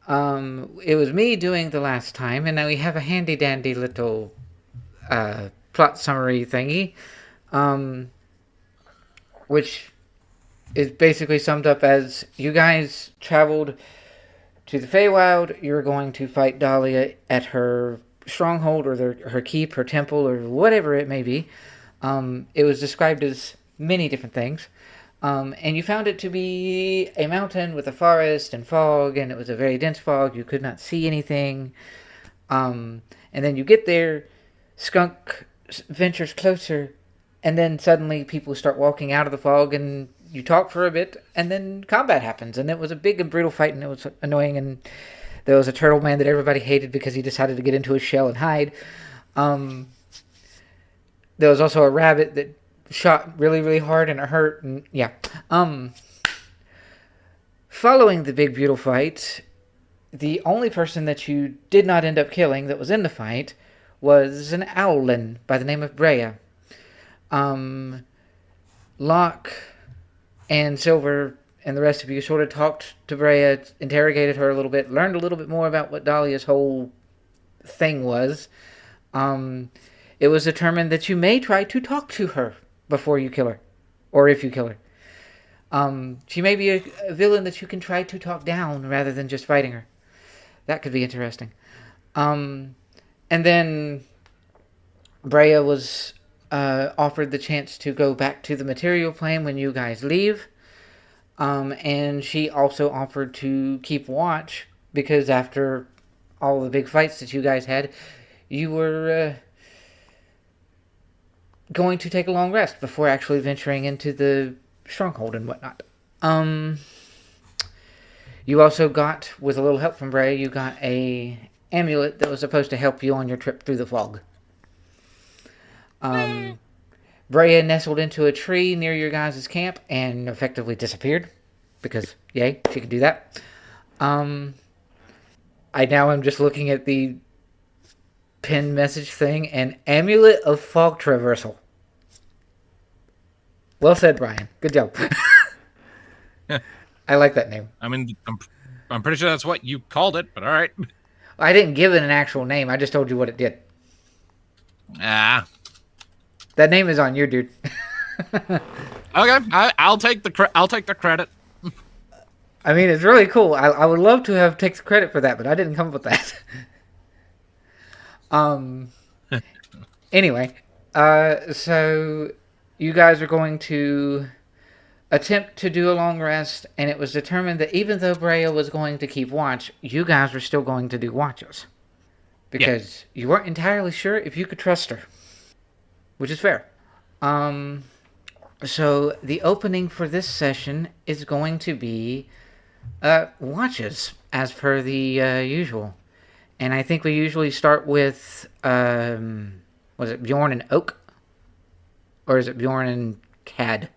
It was me doing the last time, and now we have a handy dandy little plot summary thingy, um, which is basically summed up as you guys traveled to the Feywild. You were going to fight Dahlia at her stronghold or her keep, her temple, or whatever it may be. It was described as many different things. And you found it to be a mountain with a forest and fog, and it was a very dense fog. You could not see anything. And then you get there, Skunk ventures closer, and then suddenly people start walking out of the fog, and you talk for a bit, and then combat happens. And it was a big and brutal fight, and it was annoying. And there was a turtle man that everybody hated because he decided to get into his shell and hide. Um, there was also a rabbit that shot really, really hard, and it hurt. And yeah. Following the big, brutal fight, the only person that you did not end up killing that was in the fight was an owlin by the name of Brea. Locke and Silver and the rest of you sort of talked to Brea, interrogated her a little bit, learned a little bit more about what Dahlia's whole thing was. It was determined that you may try to talk to her before you kill her, or if you kill her. She may be a villain that you can try to talk down rather than just fighting her. That could be interesting. And then Brea was offered the chance to go back to the material plane when you guys leave. And she also offered to keep watch because after all the big fights that you guys had, you were going to take a long rest before actually venturing into the stronghold and whatnot. You also got, with a little help from Brea, you got a amulet that was supposed to help you on your trip through the fog. Brea nestled into a tree near your guys' camp and effectively disappeared. Because, yay, she could do that. I now am just looking at the pinned message thing, and Amulet of Fog Traversal. Well said, Brian. Good job. I like that name. I mean, I'm pretty sure that's what you called it, but all right. I didn't give it an actual name. I just told you what it did. Ah. That name is on you, dude. Okay, I'll take the credit. I mean, it's really cool. I would love to have taken credit for that, but I didn't come up with that. Anyway, so you guys are going to attempt to do a long rest, and it was determined that even though Brea was going to keep watch, you guys were still going to do watches. Because you weren't entirely sure if you could trust her. Which is fair. So the opening for this session is going to be watches, as per the usual. And I think we usually start with, was it Bjorn and Oak? Or is it Bjorn and Cad?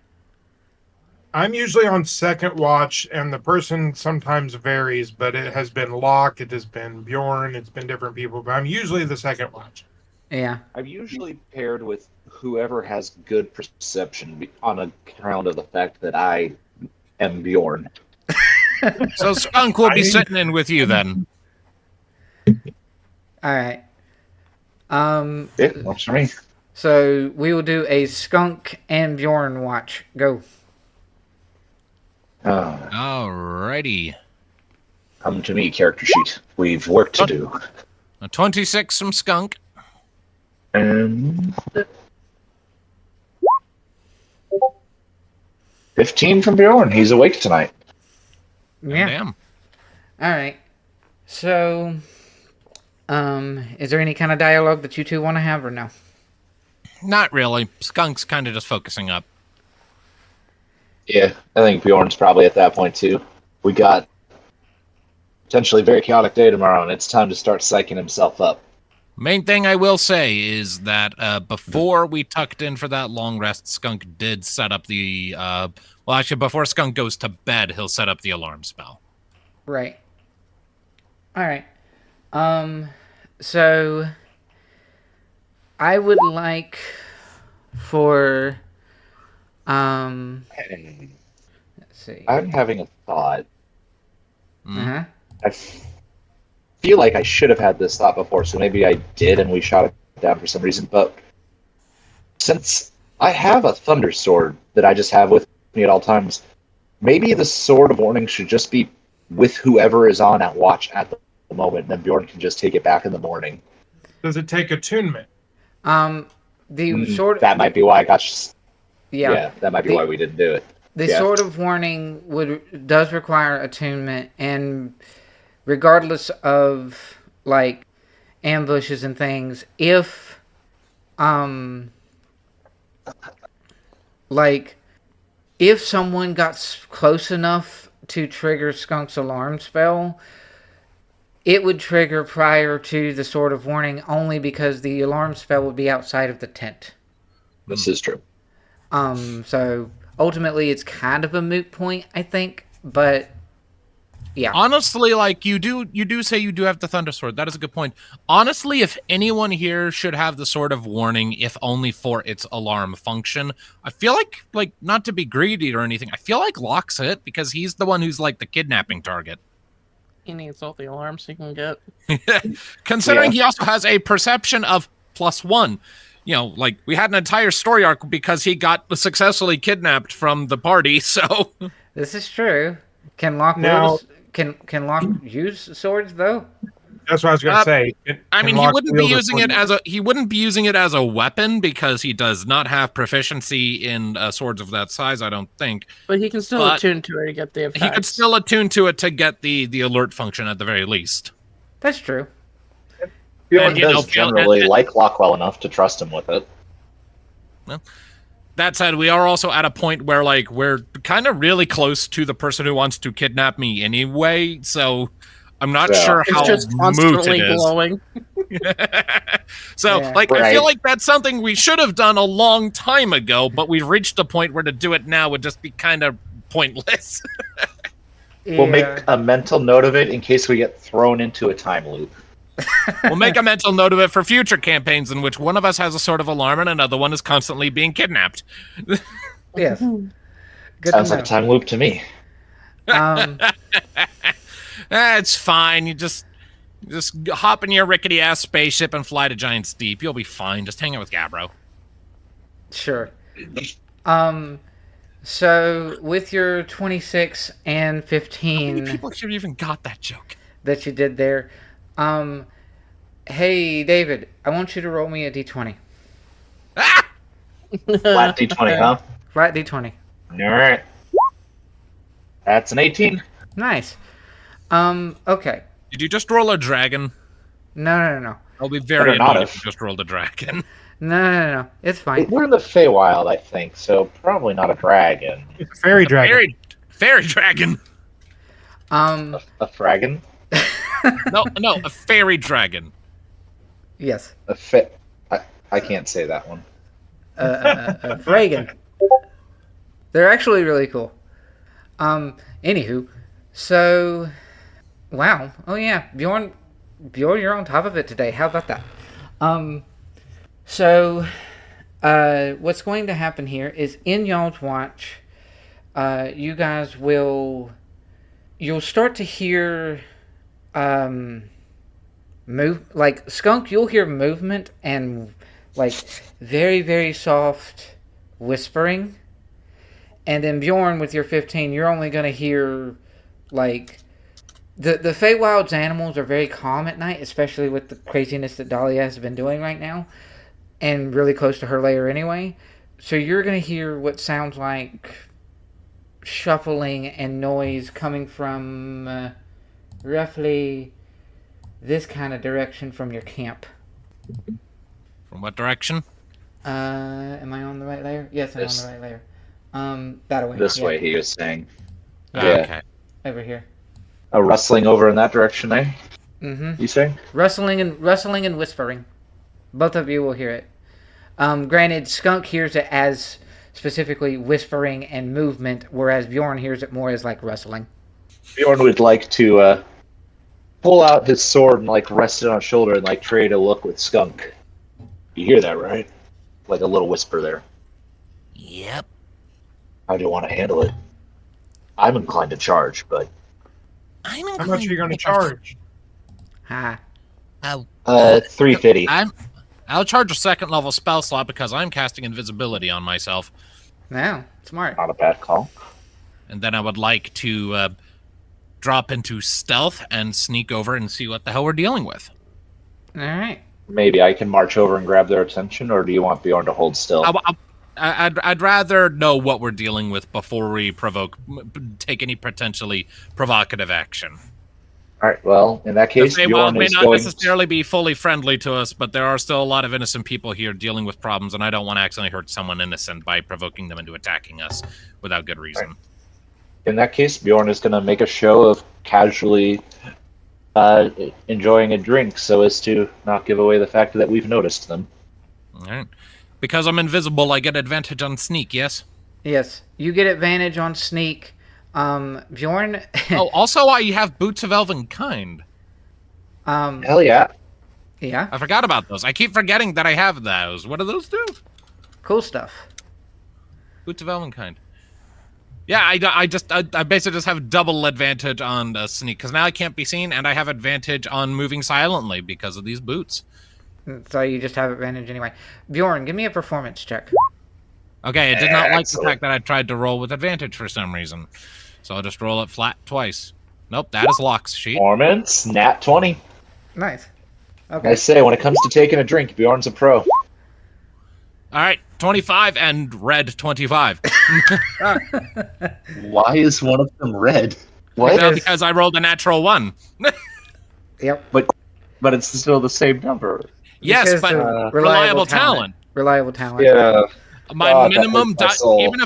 I'm usually on second watch, and the person sometimes varies, but it has been Locke, it has been Bjorn, it's been different people, but I'm usually the second watch. Yeah. I'm usually paired with whoever has good perception on account of the fact that I am Bjorn. So Skunk will be sitting in with you then. Alright. It works for me. So we will do a Skunk and Bjorn watch. Go. Alrighty. Come to me, character sheet. We've work to do. A 26 from Skunk. And 15 from Bjorn. He's awake tonight. Yeah. Damn. Alright. So, is there any kind of dialogue that you two want to have or no? Not really. Skunk's kind of just focusing up. Yeah, I think Bjorn's probably at that point too. We got potentially a very chaotic day tomorrow, and it's time to start psyching himself up. Main thing I will say is that before we tucked in for that long rest, Skunk did set up the... well, actually, before Skunk goes to bed, he'll set up the alarm spell. Right. Alright. So... I would like for... let's see. I'm having a thought. Uh-huh. feel like I should have had this thought before, so maybe I did and we shot it down for some reason. But since I have a thunder sword that I just have with me at all times, maybe the sword of warning should just be with whoever is on at watch at the moment, and then Bjorn can just take it back in the morning. Does it take attunement? The sword That might be why I got. yeah, that might be why we didn't do it. the sword of warning does require attunement, and regardless of like ambushes and things, if if someone got close enough to trigger Skunk's alarm spell, it would trigger prior to the sword of warning only because the alarm spell would be outside of the tent. This is true. So ultimately it's kind of a moot point, I think, but yeah. Honestly, like you do say you do have the Thunder Sword. That is a good point. Honestly, if anyone here should have the Sword of Warning, if only for its alarm function, I feel like not to be greedy or anything, I feel like Locke's it because he's the one who's like the kidnapping target. He needs all the alarms he can get. Considering he also has a perception of +1. You know, like we had an entire story arc because he got successfully kidnapped from the party. So This is true. Can Locke can Locke use swords though? That's what I was going to say. I mean, he wouldn't be using it as a weapon because he does not have proficiency in swords of that size. I don't think. But he can still attune to it to get the effects. He could still attune to it to get the alert function at the very least. That's true. Bjorn does generally like Locke well enough to trust him with it. Well, that said, we are also at a point where like we're kind of really close to the person who wants to kidnap me anyway, so I'm not sure how it's just constantly glowing. So, I feel like that's something we should have done a long time ago, but we've reached a point where to do it now would just be kind of pointless. We'll make a mental note of it in case we get thrown into a time loop. We'll make a mental note of it for future campaigns in which one of us has a sort of alarm and another one is constantly being kidnapped. Yes. Good Sounds like a time loop to me. It's fine. You just hop in your rickety ass spaceship and fly to Giant's Deep. You'll be fine. Just hang out with Gabbro. Sure. So with your 26 and 15, how many people here even got that joke that you did there? Hey David, I want you to roll me a d20. Ah! Flat d20, huh? Flat d20. All right. That's an 18. Nice. Okay. Did you just roll a dragon? No. I'll be very annoyed if you just rolled a dragon. No. It's fine. We're in the Feywild, I think, so probably not a dragon. It's a fairy dragon. Fairy dragon. A fragon? No, a fairy dragon. Yes. I can't say that one. A fragan. They're actually really cool. Anywho, so wow. Oh yeah, Bjorn, you're on top of it today. How about that? So what's going to happen here is in y'all's watch, you guys you'll start to hear like Skunk, you'll hear movement and like very, very soft whispering. And then Bjorn, with your 15, you're only going to hear like the Feywild's animals are very calm at night, especially with the craziness that Dalila has been doing right now, and really close to her lair anyway. So you're going to hear what sounds like shuffling and noise coming from roughly this kind of direction from your camp. From what direction? Am I on the right layer? Yes, I'm on the right layer. That way. This way, he was saying. Yeah. Okay. Over here. A rustling over in that direction, eh? Mm-hmm. You saying? Rustling and whispering. Both of you will hear it. Granted, Skunk hears it as specifically whispering and movement, whereas Bjorn hears it more as like rustling. Bjorn would like to pull out his sword and like rest it on his shoulder and like trade a look with Skunk. You hear that, right? Like a little whisper there. Yep. How do you want to handle it? I'm inclined to charge, but... How much are you going to charge? Ha. 350. I'll charge a second level spell slot because I'm casting invisibility on myself. No, smart. Not a bad call. And then I would like to drop into stealth and sneak over and see what the hell we're dealing with. All right. Maybe I can march over and grab their attention, or do you want Bjorn to hold still? I'd rather know what we're dealing with before we take any potentially provocative action. All right. Well, in that case, Bjorn may is not going necessarily be fully friendly to us, but there are still a lot of innocent people here dealing with problems, and I don't want to accidentally hurt someone innocent by provoking them into attacking us without good reason. Right. In that case, Bjorn is going to make a show of casually enjoying a drink so as to not give away the fact that we've noticed them. All right. Because I'm invisible, I get advantage on sneak, yes? Yes, you get advantage on sneak. Bjorn. Also, I have boots of elven kind. Hell yeah. Yeah. I forgot about those. I keep forgetting that I have those. What do those do? Cool stuff. Boots of elven kind. Yeah, I basically just have double advantage on sneak because now I can't be seen, and I have advantage on moving silently because of these boots. So you just have advantage anyway. Bjorn, give me a performance check. Okay, I did not like the fact that I tried to roll with advantage for some reason. So I'll just roll it flat twice. Nope, that is Locke's sheet. Performance, nat 20. Nice. Okay. I say, when it comes to taking a drink, Bjorn's a pro. All right, 25 and red 25. Why is one of them red? What? No, because I rolled a natural 1. Yep. But it's still the same number. Yes, Because but the reliable talent. Reliable talent. Yeah. My God, minimum that hurts my soul. even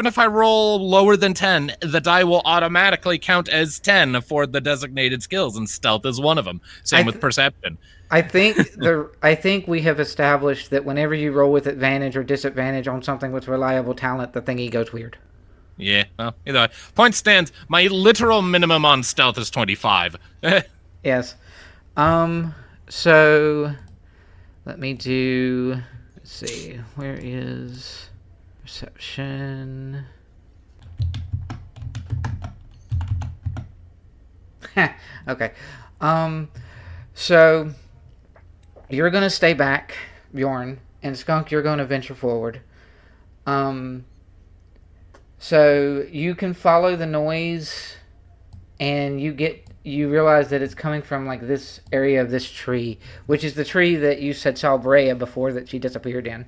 if I roll lower than 10, the die will automatically count as 10 for the designated skills, and stealth is one of them. Same with perception. I think we have established that whenever you roll with advantage or disadvantage on something with reliable talent, the thingy goes weird. Yeah, well, either way. Point stands. My literal minimum on stealth is 25. Yes. So let me do. Let's see. Where is perception? Okay. So you're gonna stay back, Bjorn, and Skunk, you're gonna venture forward. So you can follow the noise, and you realize that it's coming from like this area of this tree, which is the tree that you said saw Brea before that she disappeared in.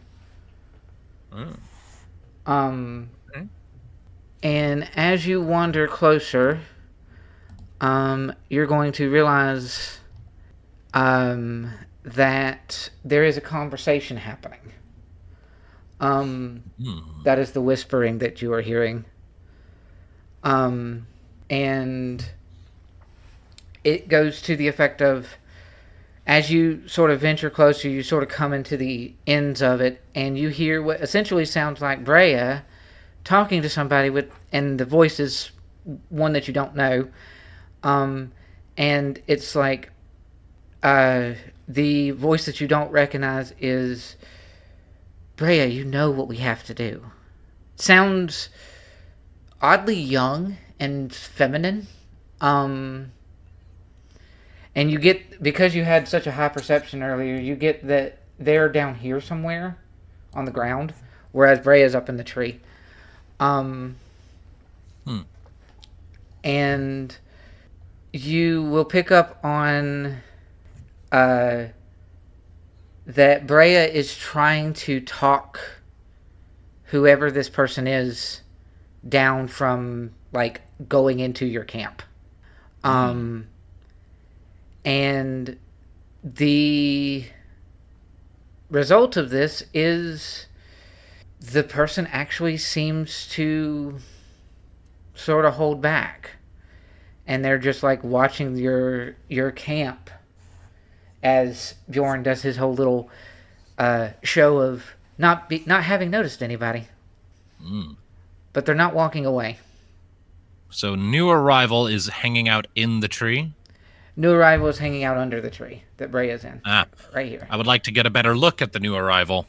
Okay. And as you wander closer, you're going to realize that there is a conversation happening. That is the whispering that you are hearing. And it goes to the effect of, as you sort of venture closer, you sort of come into the ends of it, and you hear what essentially sounds like Brea talking to somebody and the voice is one that you don't know. And it's like, the voice that you don't recognize is, Brea, you know what we have to do. Sounds oddly young and feminine. And you get, because you had such a high perception earlier, you get that they're down here somewhere on the ground, whereas Brea's up in the tree. And you will pick up on that Brea is trying to talk whoever this person is down from like going into your camp. And the result of this is the person actually seems to sort of hold back, and they're just like watching your camp as Bjorn does his whole little show of not having noticed anybody. But they're not walking away. So new arrival is hanging out in the tree? New arrival is hanging out under the tree that Brea is in. Right here. I would like to get a better look at the new arrival.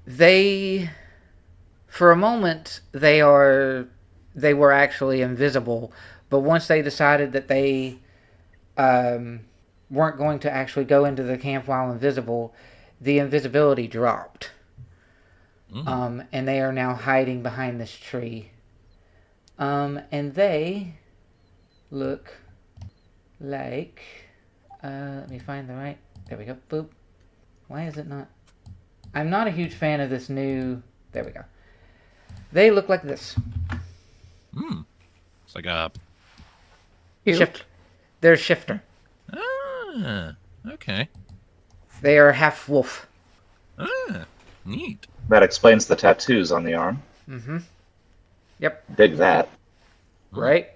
They, for a moment, they were actually invisible, but once they decided that they weren't going to actually go into the camp while invisible, the invisibility dropped. And they are now hiding behind this tree. And they look like... let me find the right... There we go. Boop. Why is it not... I'm not a huge fan of this new... There we go. They look like this. It's like a... Shift. They're a shifter. Ah, okay. They are half wolf. Ah, neat. That explains the tattoos on the arm. Mm-hmm. Yep. Dig that. Right?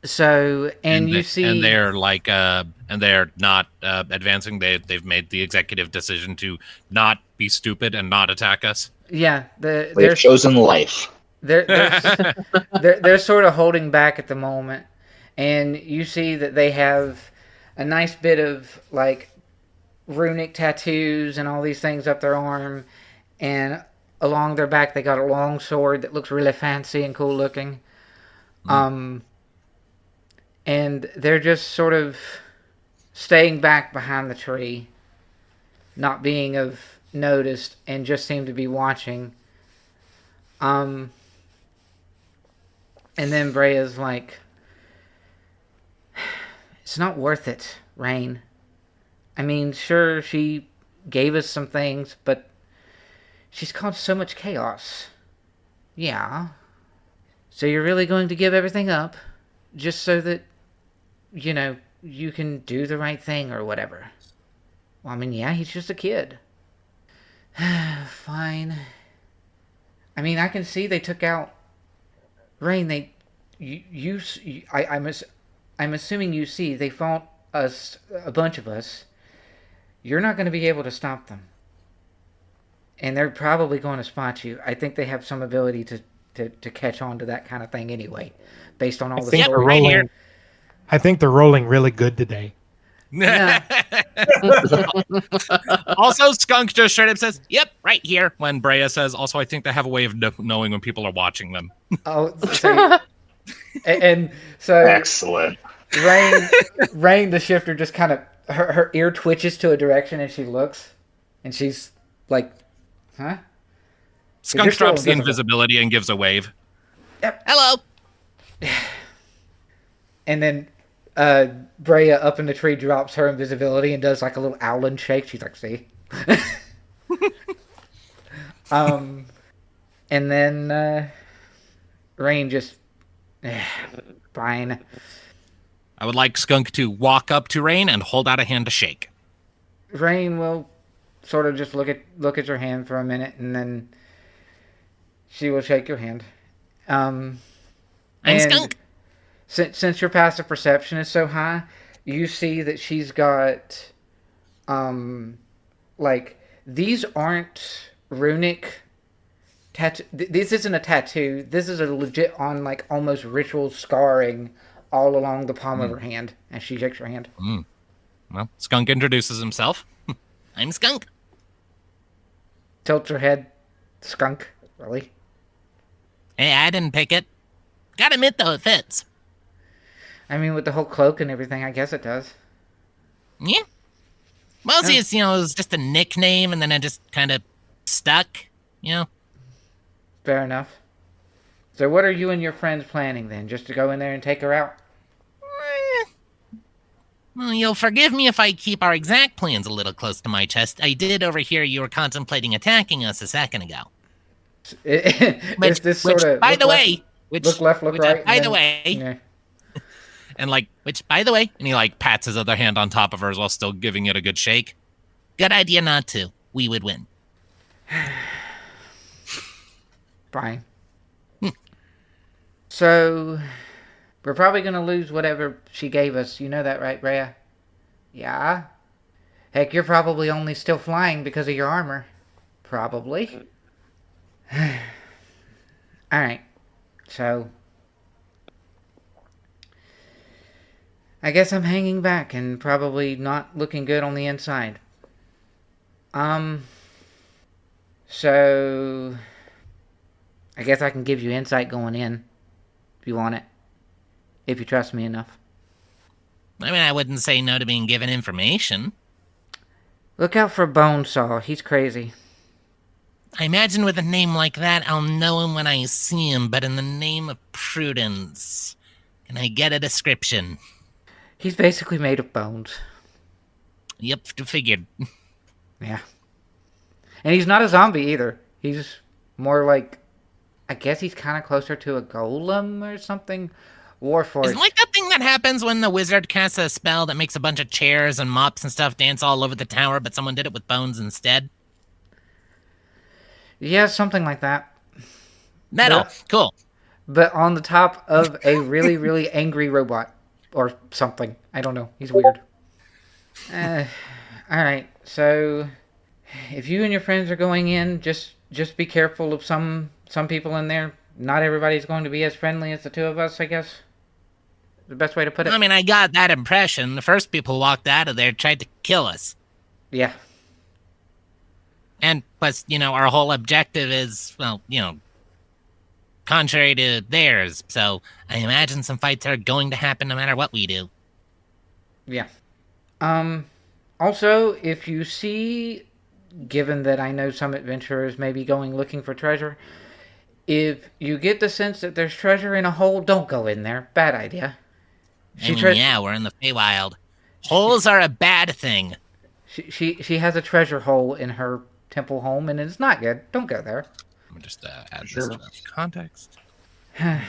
So, and you see... And they're like, and they're not advancing. They've made the executive decision to not be stupid and not attack us. Yeah. They've chosen life. They're sort of holding back at the moment. And you see that they have a nice bit of, like, runic tattoos and all these things up their arm. And along their back, they got a long sword that looks really fancy and cool looking. And they're just sort of staying back behind the tree, not being of noticed, and just seem to be watching. And then Brea's like, it's not worth it, Rain. I mean, sure, she gave us some things, but she's caused so much chaos. Yeah. So you're really going to give everything up just so that, you know, you can do the right thing or whatever? Well, I mean, yeah, he's just a kid. Fine. I mean, I can see they took out Rain. I'm assuming you see they fought us, a bunch of us. You're not going to be able to stop them. And they're probably going to spot you. I think they have some ability to catch on to that kind of thing anyway, based on all the stories. Right here. I think they're rolling really good today. Yeah. Also, Skunk just straight up says, "Yep, right here." When Brea says, "Also, I think they have a way of knowing when people are watching them." Oh, so, and so Excellent. Rain, the shifter, just kind of her ear twitches to a direction, and she looks, and she's like, "Huh?" Skunk drops the invisibility and gives a wave. Yep. Hello. And then Brea up in the tree drops her invisibility and does like a little owlin shake. She's like, "See?" And then Rain just fine. I would like Skunk to walk up to Rain and hold out a hand to shake. Rain will sort of just look at your hand for a minute, and then she will shake your hand. I'm Skunk. Since your passive perception is so high, you see that she's got, like, these aren't runic tattoo. This isn't a tattoo. This is a legit on, like, almost ritual scarring all along the palm of her hand, as she shakes her hand. Well, Skunk introduces himself. I'm Skunk. Tilts her head. Skunk, really? Hey, I didn't pick it. Gotta admit, though, it fits. I mean, with the whole cloak and everything, I guess it does. Yeah. Mostly it's, it was just a nickname, and then it just kind of stuck, Fair enough. So what are you and your friends planning, then? Just to go in there and take her out? Well, you'll forgive me if I keep our exact plans a little close to my chest. I did overhear you were contemplating attacking us a second ago. Look left, look right. By the way... Yeah. And by the way, and he pats his other hand on top of hers while still giving it a good shake. Good idea not to. We would win. Fine. So, we're probably going to lose whatever she gave us. You know that, right, Brea? Yeah? Heck, you're probably only still flying because of your armor. Probably. Alright. So... I guess I'm hanging back and probably not looking good on the inside. So... I guess I can give you insight going in. If you want it. If you trust me enough. I mean, I wouldn't say no to being given information. Look out for Bonesaw. He's crazy. I imagine with a name like that, I'll know him when I see him, but in the name of prudence, can I get a description? He's basically made of bones. Yep, figured. Yeah. And he's not a zombie either. He's more like... I guess he's kind of closer to a golem or something. Warforged. It's like that thing that happens when the wizard casts a spell that makes a bunch of chairs and mops and stuff dance all over the tower, but someone did it with bones instead. Yeah, something like that. Metal. Cool. But on the top of a really, really angry robot. Or something. I don't know. He's weird. Alright, so... If you and your friends are going in, just be careful of some people in there. Not everybody's going to be as friendly as the two of us, I guess. The best way to put it. I mean, I got that impression. The first people walked out of there tried to kill us. Yeah. And plus, our whole objective is, well, contrary to theirs. So I imagine some fights are going to happen no matter what we do. Yeah. Also, if you see, given that I know some adventurers may be going looking for treasure, if you get the sense that there's treasure in a hole, don't go in there. Bad idea. Yeah, we're in the Feywild. Holes are a bad thing. She has a treasure hole in her temple home, and it's not good. Don't go there. Let me just add this to context.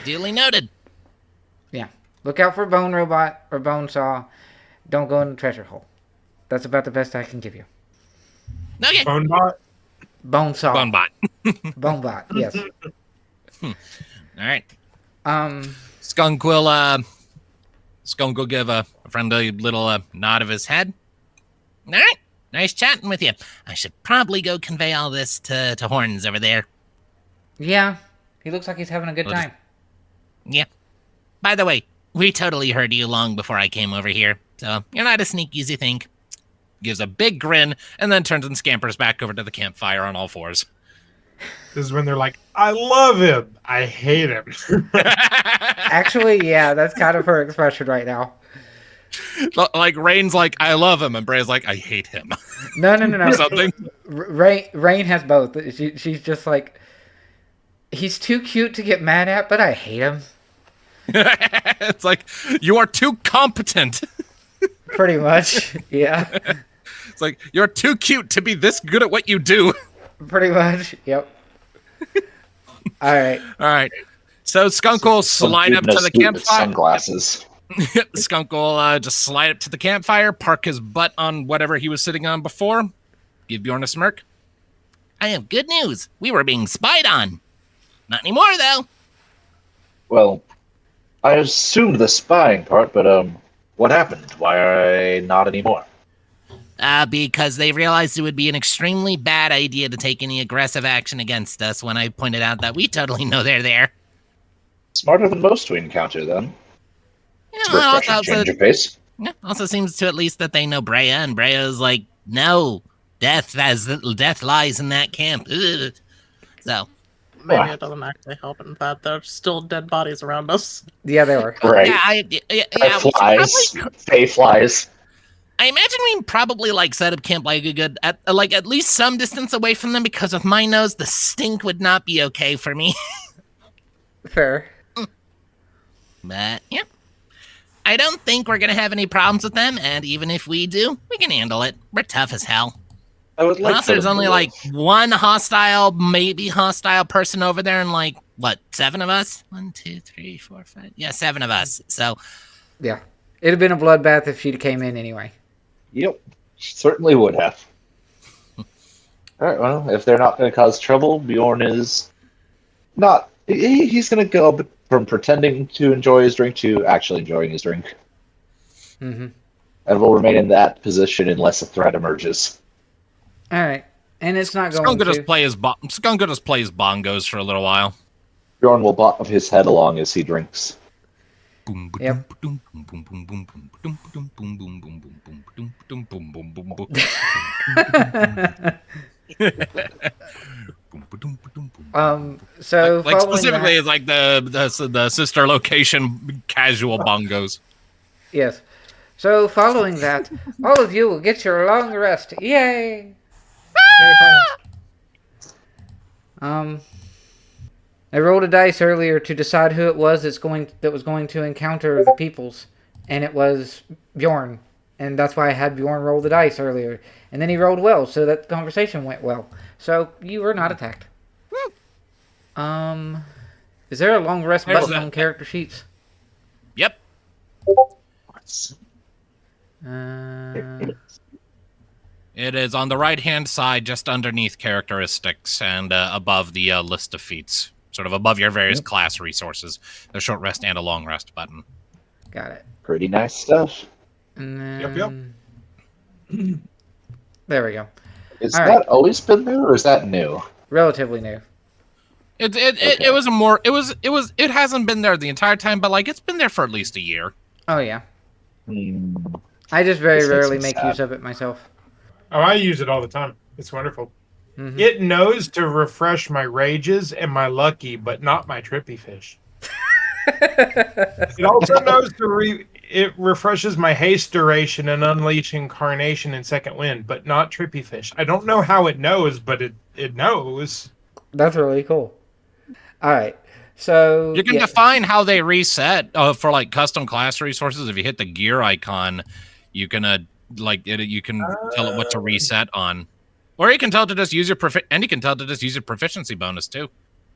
Duly noted. Yeah. Look out for Bone Robot or Bone Saw. Don't go in the treasure hole. That's about the best I can give you. Okay. Bonebot? Bone Saw. Bonebot. Bonebot, yes. All right. Skunk will give a friendly little nod of his head. All right. Nice chatting with you. I should probably go convey all this to Horns over there. Yeah. He looks like he's having a good time. Yep. By the way, we totally heard you long before I came over here, so you're not as sneaky as you think. Gives a big grin and then turns and scampers back over to the campfire on all fours. This is when they're like, I love him. I hate him. Actually, yeah, that's kind of her expression right now. Like Rain's like, I love him, and Bray's like, I hate him. No. Or something. Rain has both. She's just like, he's too cute to get mad at, but I hate him. It's like, you are too competent. Pretty much, yeah. It's like, you're too cute to be this good at what you do. Pretty much, yep. All right. So Skunk will slide up to the campfire. Sunglasses. Skunk will just slide up to the campfire, park his butt on whatever he was sitting on before, give Bjorn a smirk. I have good news. We were being spied on. Not anymore, though. Well, I assumed the spying part, but what happened? Why not anymore? Because they realized it would be an extremely bad idea to take any aggressive action against us when I pointed out that we totally know they're there. Smarter than most we encounter, then. It's a Yeah, refreshing change of pace. also seems to at least that they know Brea, and Brea's like, no, death lies in that camp. Ugh. So. Maybe it doesn't actually help in that there's still dead bodies around us. Yeah, they were. Right. Yeah, flies. Fey flies. I imagine we probably set up camp like a good at least some distance away from them, because with my nose, the stink would not be okay for me. Fair. But yeah, I don't think we're gonna have any problems with them, and even if we do, we can handle it. We're tough as hell. I would like. Plus, there's only one maybe hostile person over there, and 7 of us? 1, 2, 3, 4, 5. Yeah, 7 of us. So Yeah. It'd have been a bloodbath if she'd came in anyway. Yep, certainly would have. All right, well, if they're not going to cause trouble, Bjorn is not. He's going to go from pretending to enjoy his drink to actually enjoying his drink. Mm-hmm. And will remain in that position unless a threat emerges. All right. And it's not going Skunk will to. just play his bongos for a little while. Bjorn will bob his head along as he drinks. Yep. So specifically, it's like the sister location casual bongos. Yes. So, following that, all of you will get your long rest. Yay! Um, I rolled a dice earlier to decide who it was that was going to encounter the peoples, and it was Bjorn, and that's why I had Bjorn roll the dice earlier, and then he rolled well, so that conversation went well. So you were not attacked. Is there a long rest button on character sheets? Yep. It is on the right-hand side, just underneath characteristics and above the list of feats. Sort of above your various class resources. There's a short rest and a long rest button. Got it. Pretty nice stuff. And then... Yep. There we go. Is All that right. always been new, or is that new? Relatively new. It was a more it hasn't been there the entire time, but like it's been there for at least a year. Oh yeah. Hmm. I just very This makes rarely me make sad. use of it myself. Oh, I use it all the time. It's wonderful. Mhm. It knows to refresh my rages and my lucky, but not my trippy fish. It also knows it refreshes my haste duration and unleash incarnation and second wind, but not trippy fish. I don't know how it knows, but it knows. That's really cool. All right. So You can yeah. define how they reset for like custom class resources. If you hit the gear icon, you can you can tell it what to reset on, or you can tell it to just use your proficiency bonus too.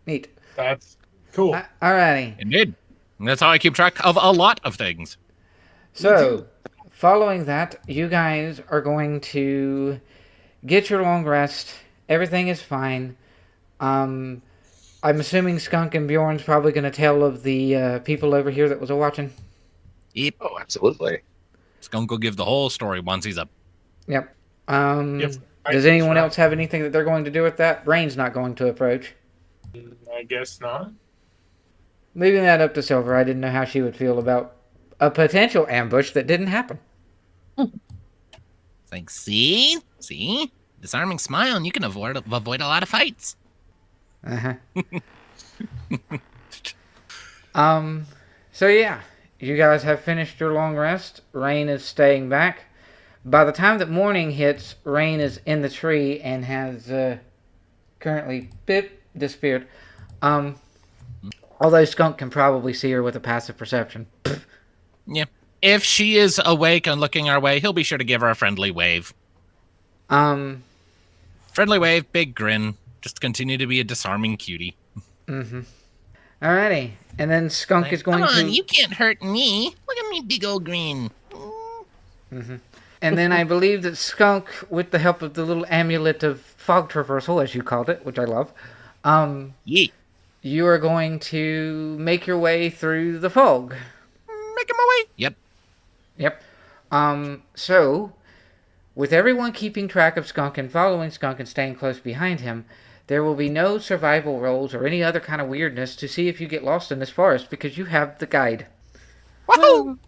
Neat. That's cool. Alrighty. Indeed, and that's how I keep track of a lot of things. So, following that, you guys are going to get your long rest. Everything is fine. I'm assuming Skunk and Bjorn's probably going to tell of the people over here that was watching. Yep. Oh, absolutely. Skunk will give the whole story once he's up. Yep. Yep. Does anyone else have anything that they're going to do with that? Brain's not going to approach. I guess not. Leaving that up to Silver, I didn't know how she would feel about a potential ambush that didn't happen. It's like, see? Disarming smile, and you can avoid a lot of fights. Uh-huh. So yeah, you guys have finished your long rest. Rain is staying back. By the time that morning hits, Rain is in the tree and has currently disappeared. Although Skunk can probably see her with a passive perception. Yeah. If she is awake and looking our way, he'll be sure to give her a friendly wave. Friendly wave, big grin. Just continue to be a disarming cutie. Mm-hmm. Alrighty. And then Skunk Like, is going come on, to... you can't hurt me. Look at me, big old green. Mm-hmm. And then I believe that Skunk, with the help of the little amulet of fog traversal, as you called it, which I love, Yeah. you are going to make your way through the fog. Making my way. Yep. So, with everyone keeping track of Skunk and following Skunk and staying close behind him, there will be no survival rolls or any other kind of weirdness to see if you get lost in this forest because you have the guide. Woohoo!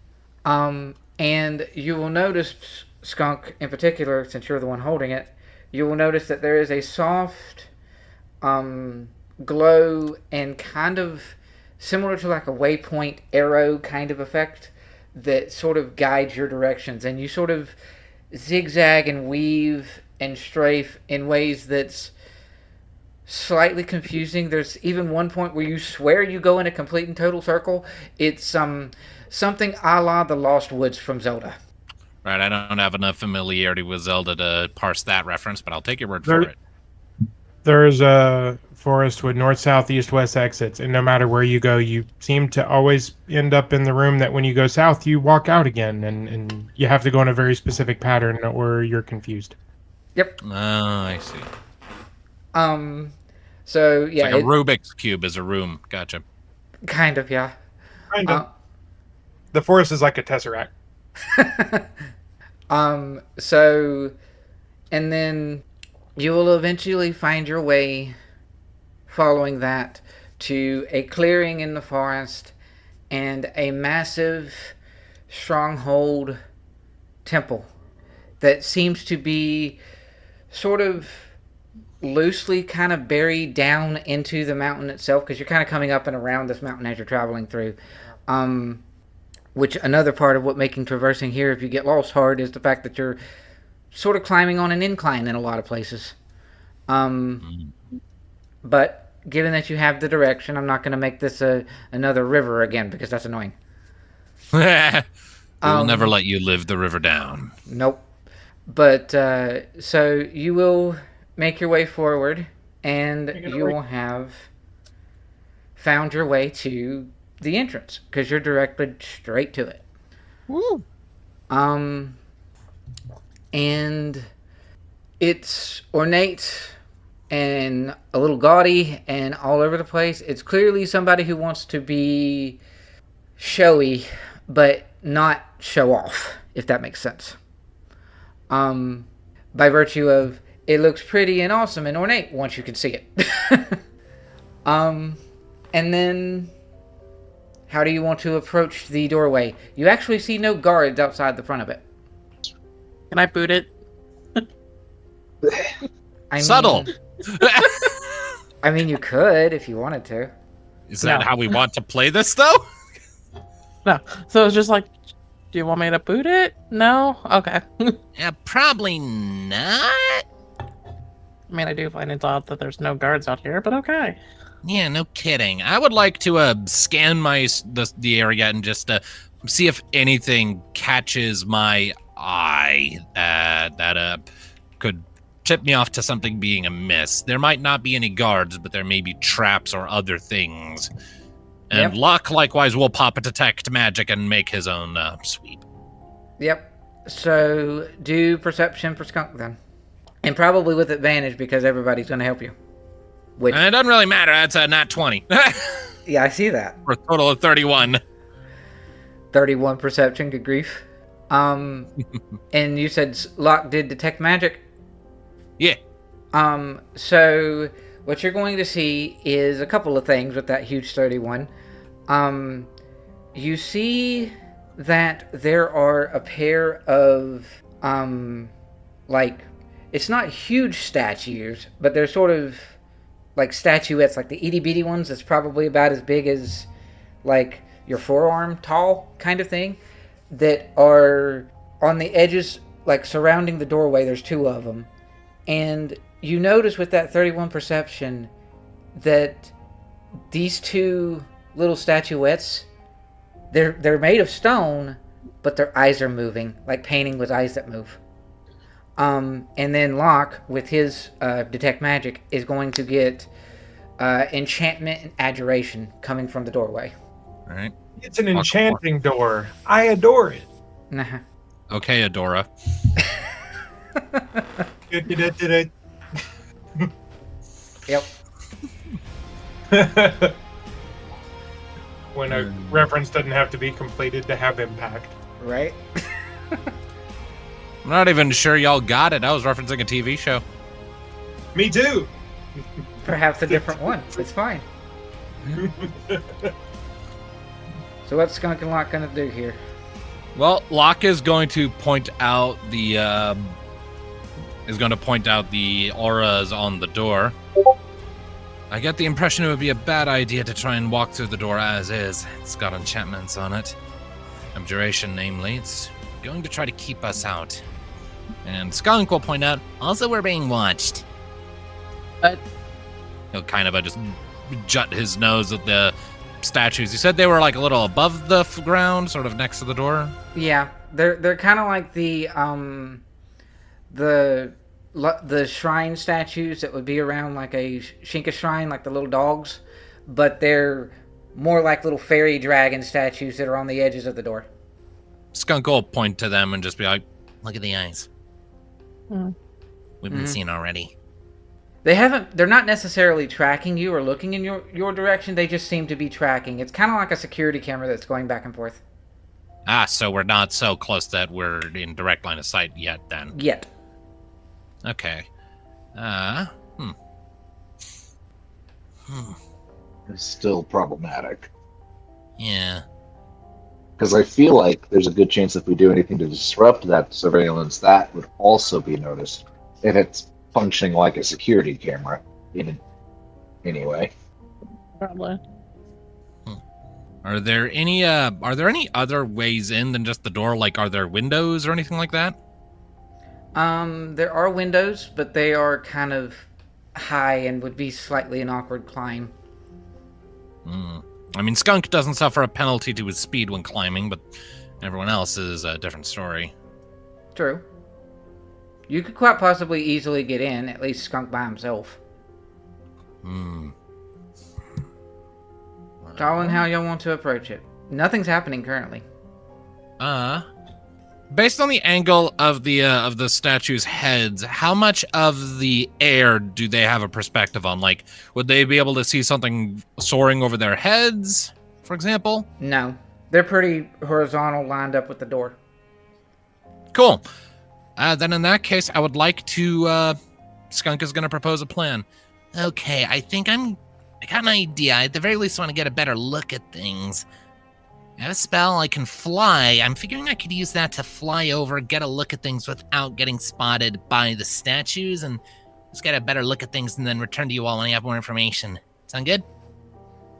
And you will notice, Skunk in particular, since you're the one holding it, you will notice that there is a soft glow and kind of similar to like a waypoint arrow kind of effect that sort of guides your directions. And you sort of zigzag and weave and strafe in ways that's slightly confusing. There's even one point where you swear you go in a complete and total circle. It's something a la the Lost Woods from Zelda. Right, I don't have enough familiarity with Zelda to parse that reference, but I'll take your word for it. There's a forest with north, south, east, west exits, and no matter where you go, you seem to always end up in the room that when you go south, you walk out again, and you have to go in a very specific pattern or you're confused. Yep. Oh, I see. So yeah, It's like a Rubik's Cube is a room. Gotcha. kind of, yeah. Kind of. The forest is like a tesseract. So, and then you will eventually find your way, following that, to a clearing in the forest and a massive stronghold temple that seems to be sort of loosely kind of buried down into the mountain itself, because you're kind of coming up and around this mountain as you're traveling through. Which another part of what making traversing here, if you get lost hard, is the fact that you're sort of climbing on an incline in a lot of places. But given that you have the direction, I'm not going to make this another river again because that's annoying. We'll never let you live the river down. Nope. But so you will make your way forward, and you will have found your way to the entrance because you're directed straight to it. Woo. And it's ornate and a little gaudy and all over the place. It's clearly somebody who wants to be showy, but not show off, if that makes sense. By virtue of it looks pretty and awesome and ornate once you can see it. And then how do you want to approach the doorway? You actually see no guards outside the front of it. Can I boot it? Subtle. I mean, you could if you wanted to. Is that how we want to play this, though? No. So it's just like, do you want me to boot it? No? Okay. Yeah, probably not. I mean, I do find it odd that there's no guards out here, but okay. Yeah, no kidding. I would like to scan the area and just see if anything catches my eye that could tip me off to something being amiss. There might not be any guards, but there may be traps or other things. And Locke, likewise, will pop a detect magic and make his own sweep. Yep. So do perception for Skunk then. And probably with advantage because everybody's going to help you. Which, it doesn't really matter. That's a nat 20. yeah, I see that. For a total of 31. 31 perception, good grief. And you said Locke did detect magic? Yeah. So what you're going to see is a couple of things with that huge 31. You see that there are a pair of, it's not huge statues, but they're sort of like statuettes, like the itty bitty ones that's probably about as big as like your forearm tall kind of thing, that are on the edges, like surrounding the doorway. There's two of them. And you notice with that 31 perception that these two little statuettes, they're made of stone, but their eyes are moving, like painting with eyes that move. And then Locke, with his detect magic, is going to get enchantment and adjuration coming from the doorway. All right. It's an enchanting door. I adore it. Nah. Okay, Adora. Yep. When a reference doesn't have to be completed to have impact. Right? I'm not even sure y'all got it. I was referencing a TV show. Me too. Perhaps a different one. It's fine. So what's Skunk and Locke gonna do here? Well, Locke is going to point out the auras on the door. I get the impression it would be a bad idea to try and walk through the door as is. It's got enchantments on it. Abjuration, namely. It's going to try to keep us out. And Skunk will point out, Also, we're being watched. he'll kind of just jut his nose at the statues. You said they were like a little above the ground, sort of next to the door? Yeah, they're kind of like the shrine statues that would be around like a Shinka shrine, like the little dogs, but they're more like little fairy dragon statues that are on the edges of the door. Skunk will point to them and just be like, Look at the eyes. Mm. We've been seen already. They're not necessarily tracking you or looking in your direction, they just seem to be tracking. It's kind of like a security camera that's going back and forth. so we're not so close that we're in direct line of sight yet then. Yet. Okay. It's still problematic. Yeah. Because I feel like there's a good chance if we do anything to disrupt that surveillance, that would also be noticed. If it's functioning like a security camera, anyway. Probably. Are there any other ways in than just the door? Like, are there windows or anything like that? There are windows, but they are kind of high and would be slightly an awkward climb. I mean, Skunk doesn't suffer a penalty to his speed when climbing, but everyone else is a different story. True. You could quite possibly easily get in, at least Skunk by himself. It's all in how y'all want to approach it. Nothing's happening currently. Based on the angle of the statues' heads, how much of the air do they have a perspective on? Like, would they be able to see something soaring over their heads, for example? No. They're pretty horizontal, lined up with the door. Cool. Then in that case, I would like to... Skunk is going to propose a plan. Okay, I got an idea. I at the very least want to get a better look at things. I have a spell, I can fly. I'm figuring I could use that to fly over, get a look at things without getting spotted by the statues, and just get a better look at things and then return to you all when I have more information. Sound good?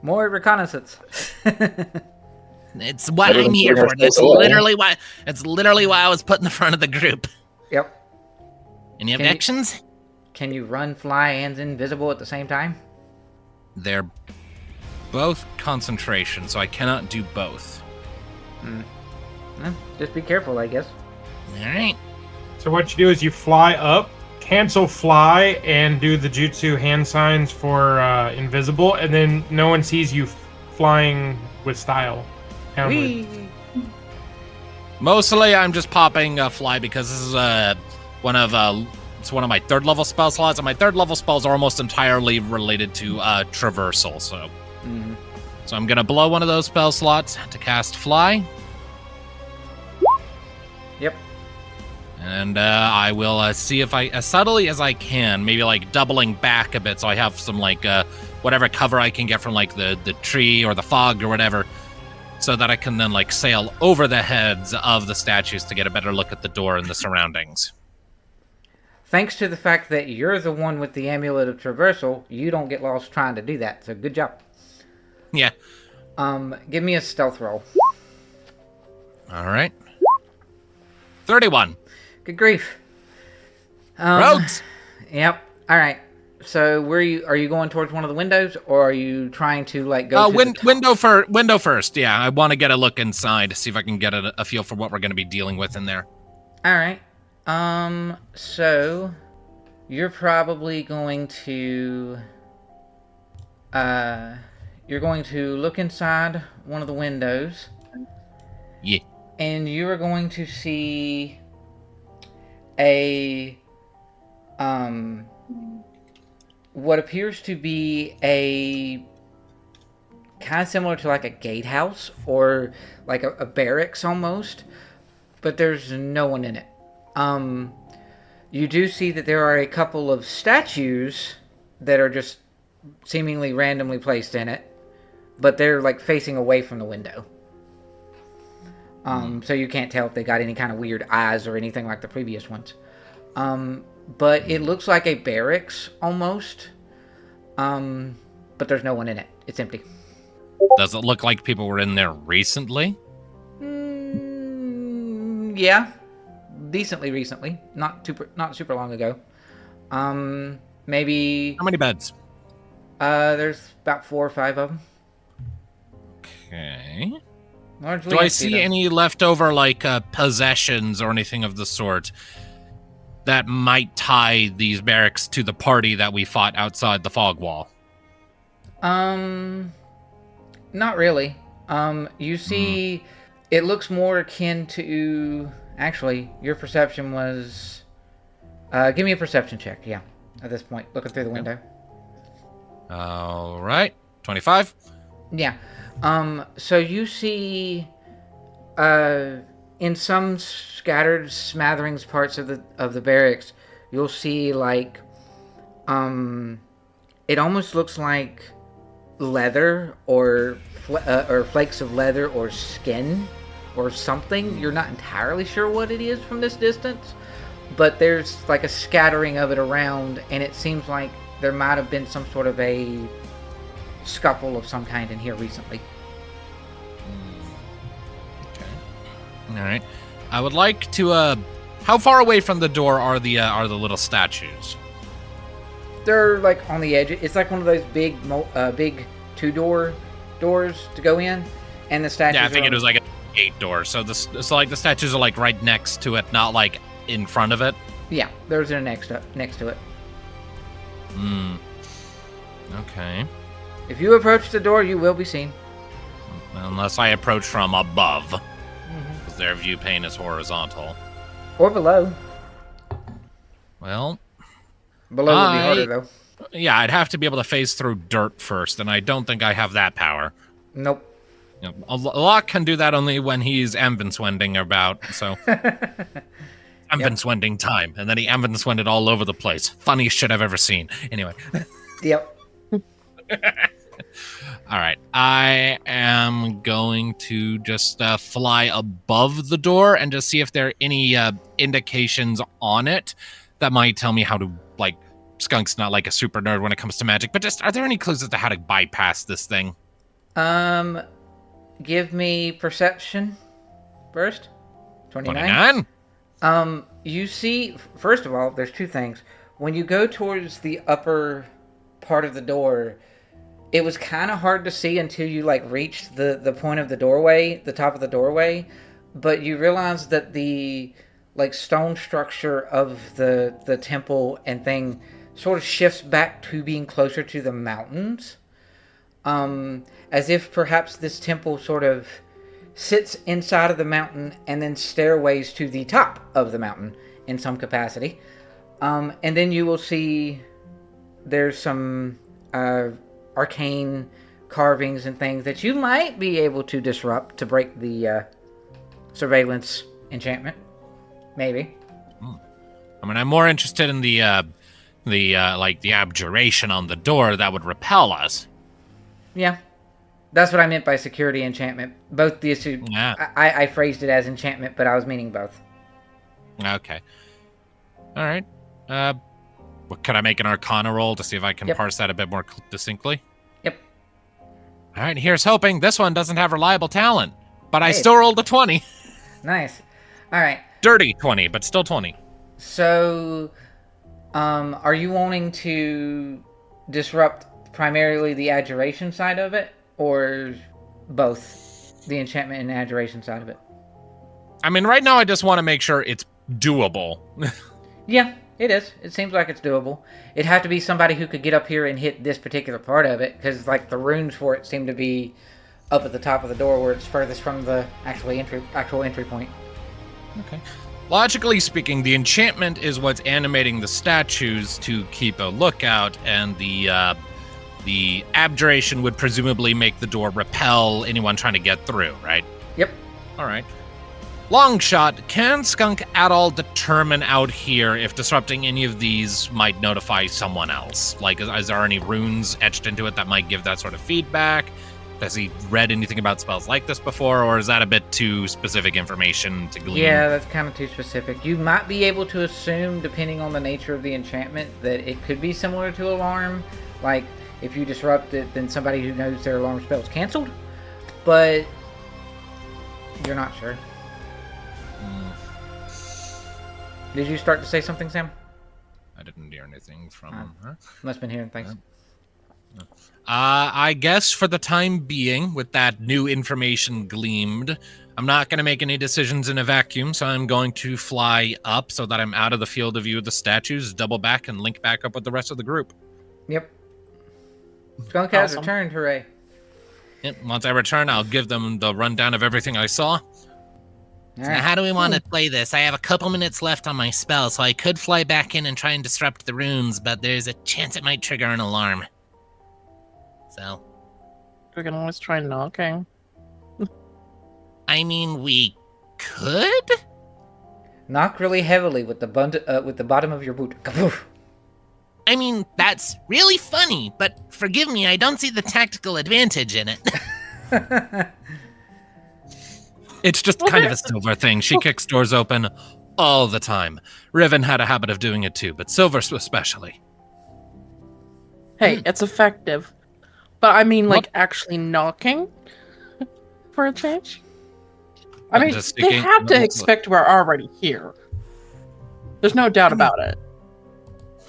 More reconnaissance. It's what I'm here for. It's literally why I was put in the front of the group. Yep. Any objections? Can you run, fly, and invisible at the same time? They're both concentration, so I cannot do both. Just be careful, I guess. Alright. So what you do is you fly up, cancel fly, and do the jutsu hand signs for invisible, and then no one sees you flying with style. Whee! Mostly, I'm just popping fly because this is one of my third level spell slots, and my third level spells are almost entirely related to traversal. So I'm gonna blow one of those spell slots to cast fly. Yep. And I will see if I, as subtly as I can, maybe like doubling back a bit, so I have some like whatever cover I can get from like the tree or the fog or whatever, so that I can then like sail over the heads of the statues to get a better look at the door and the surroundings. Thanks to the fact that you're the one with the amulet of traversal, you don't get lost trying to do that. So good job. Yeah. Give me a stealth roll. All right. 31. Good grief. Rogues. Yep. All right. So are you going towards one of the windows, or are you trying to like go? Window first. Yeah, I want to get a look inside to see if I can get a feel for what we're going to be dealing with in there. All right. So you're probably going to look inside one of the windows. Yeah. And you are going to see a what appears to be a kind of similar to like a gatehouse or like a barracks almost, but there's no one in it. You do see that there are a couple of statues that are just seemingly randomly placed in it, but they're like facing away from the window. So you can't tell if they got any kind of weird eyes or anything like the previous ones. But it looks like a barracks almost. But there's no one in it. It's empty. Does it look like people were in there recently? Yeah. Decently recently. Not super long ago. Maybe... How many beds? There's about 4 or 5 of them. Okay. Largely Do I empty, see though. any leftover, like, possessions or anything of the sort that might tie these barracks to the party that we fought outside the fog wall? Not really. You see, it looks more akin to... Actually, your perception was... give me a perception check, yeah, at this point, looking through the window. All right. 25? Yeah. So you see, in some scattered smatterings parts of the barracks, you'll see like, it almost looks like leather or flakes of leather or skin or something. You're not entirely sure what it is from this distance, but there's like a scattering of it around, and it seems like there might have been some sort of a scuffle of some kind in here recently. All right. I would like to. How far away from the door are the little statues? They're like on the edge. It's like one of those big 2-door doors to go in, and the statues. Yeah, I think it was like a gate door. So like the statues are like right next to it, not like in front of it. Yeah, those are next to it. Hmm. Okay. If you approach the door, you will be seen. Unless I approach from above, because their view pane is horizontal. Or below. Well, Below would be harder, though. Yeah, I'd have to be able to phase through dirt first, and I don't think I have that power. Nope. You know, Locke can do that only when he's Ambenswending about, so... Ambenswending time, and then he Ambenswended all over the place. Funniest shit I've ever seen. Anyway. Yep. All right, I am going to just fly above the door and just see if there are any indications on it that might tell me how to, like, Skunk's not like a super nerd when it comes to magic, but just, are there any clues as to how to bypass this thing? Give me perception first. 29. You see, first of all, there's two things. When you go towards the upper part of the door, it was kind of hard to see until you like reached the point of the doorway, the top of the doorway, but you realize that the like stone structure of the temple and thing sort of shifts back to being closer to the mountains, as if perhaps this temple sort of sits inside of the mountain and then stairways to the top of the mountain in some capacity. And then you will see there's some arcane carvings and things that you might be able to disrupt to break the surveillance enchantment. Maybe. I mean, I'm more interested in the abjuration on the door that would repel us. Yeah. That's what I meant by security enchantment. Both the issue. Yeah. I phrased it as enchantment, but I was meaning both. Okay. All right. Could I make an Arcana roll to see if I can parse that a bit more distinctly? Yep. All right. Here's hoping. This one doesn't have reliable talent, but I still rolled a 20. Nice. All right. Dirty 20, but still 20. So, are you wanting to disrupt primarily the adjuration side of it, or both the enchantment and adjuration side of it? I mean, right now I just want to make sure it's doable. Yeah, it is. It seems like it's doable. It'd have to be somebody who could get up here and hit this particular part of it, because like the runes for it seem to be up at the top of the door where it's furthest from the actual entry point. Okay. Logically speaking, the enchantment is what's animating the statues to keep a lookout, and the abjuration would presumably make the door repel anyone trying to get through, right? Yep. All right. Long shot, can Skunk at all determine out here if disrupting any of these might notify someone else? Like, is there any runes etched into it that might give that sort of feedback? Has he read anything about spells like this before, or is that a bit too specific information to glean? Yeah, that's kind of too specific. You might be able to assume, depending on the nature of the enchantment, that it could be similar to Alarm. Like, if you disrupt it, then somebody who knows their alarm spell is canceled. But you're not sure. Did you start to say something, Sam? I didn't hear anything from her. Must have been hearing things. I guess for the time being, with that new information gleamed, I'm not going to make any decisions in a vacuum, so I'm going to fly up so that I'm out of the field of view of the statues, double back, and link back up with the rest of the group. Yep. Skunk has returned, hooray. Yep. Once I return, I'll give them the rundown of everything I saw. So how do we want to play this? I have a couple minutes left on my spell, so I could fly back in and try and disrupt the runes, but there's a chance it might trigger an alarm. So We can always try knocking. I mean, we could? Knock really heavily with the bottom of your boot. Kapoof. I mean, that's really funny, but forgive me, I don't see the tactical advantage in it. It's just kind of a Silver thing. She kicks doors open all the time. Riven had a habit of doing it too, but Silver especially. Hey, it's effective. But I mean, like, actually knocking for a change? I mean, Just they thinking- have to expect we're already here. There's no doubt about it.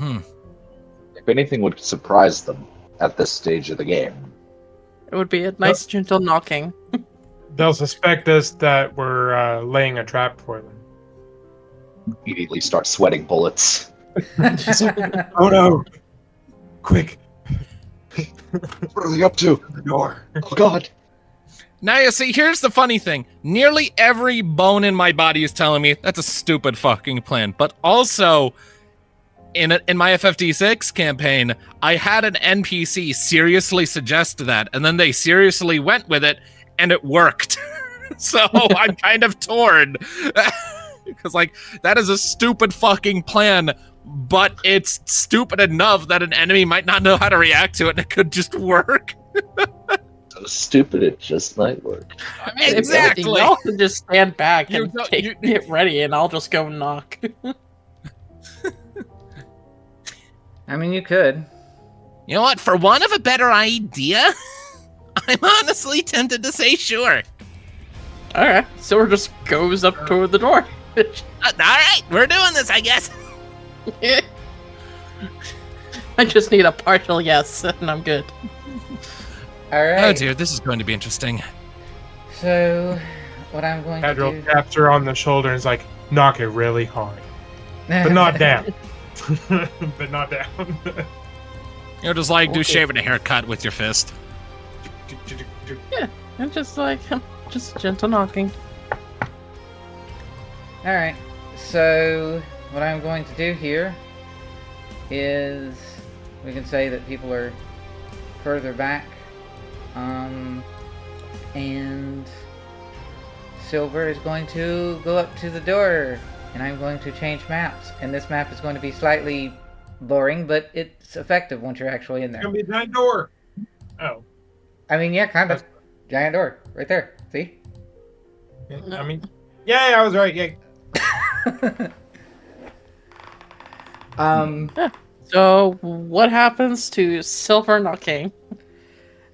If anything would surprise them at this stage of the game. It would be a nice, gentle knocking. They'll suspect us that we're laying a trap for them. Immediately start sweating bullets. Oh no! Quick! What are they up to? The door. Oh god. Now you see, here's the funny thing. Nearly every bone in my body is telling me that's a stupid fucking plan. But also, in my FFD6 campaign, I had an NPC seriously suggest that, and then they seriously went with it, and it worked. So I'm kind of torn. Because, like, that is a stupid fucking plan, but it's stupid enough that an enemy might not know how to react to it, and it could just work. So stupid it just might work. I mean, Exactly. If anything, y'all can just stand back and You- get ready, and I'll just go knock. I mean, you could. You know what? For want of a better idea, I'm honestly tempted to say sure. Alright, Silver just goes up toward the door. All right, we're doing this, I guess. I just need a partial yes, and I'm good. All right. Oh dear, this is going to be interesting. So, what I'm going Cadriel to do... taps her on the shoulder and is like, knock it really hard. But not down. But not down. You know, just like do Okay. shaving a haircut with your fist. I'm just like, just gentle knocking. All right. So, what I'm going to do here is we can say that people are further back. And Silver is going to go up to the door, and I'm going to change maps. And this map is going to be slightly boring, but it's effective once you're actually in It's there. gonna be a giant door. Oh. I mean, yeah, kind of. Giant door, right there. See? I mean, yay, I was right. Yay. So, what happens to Silver knocking?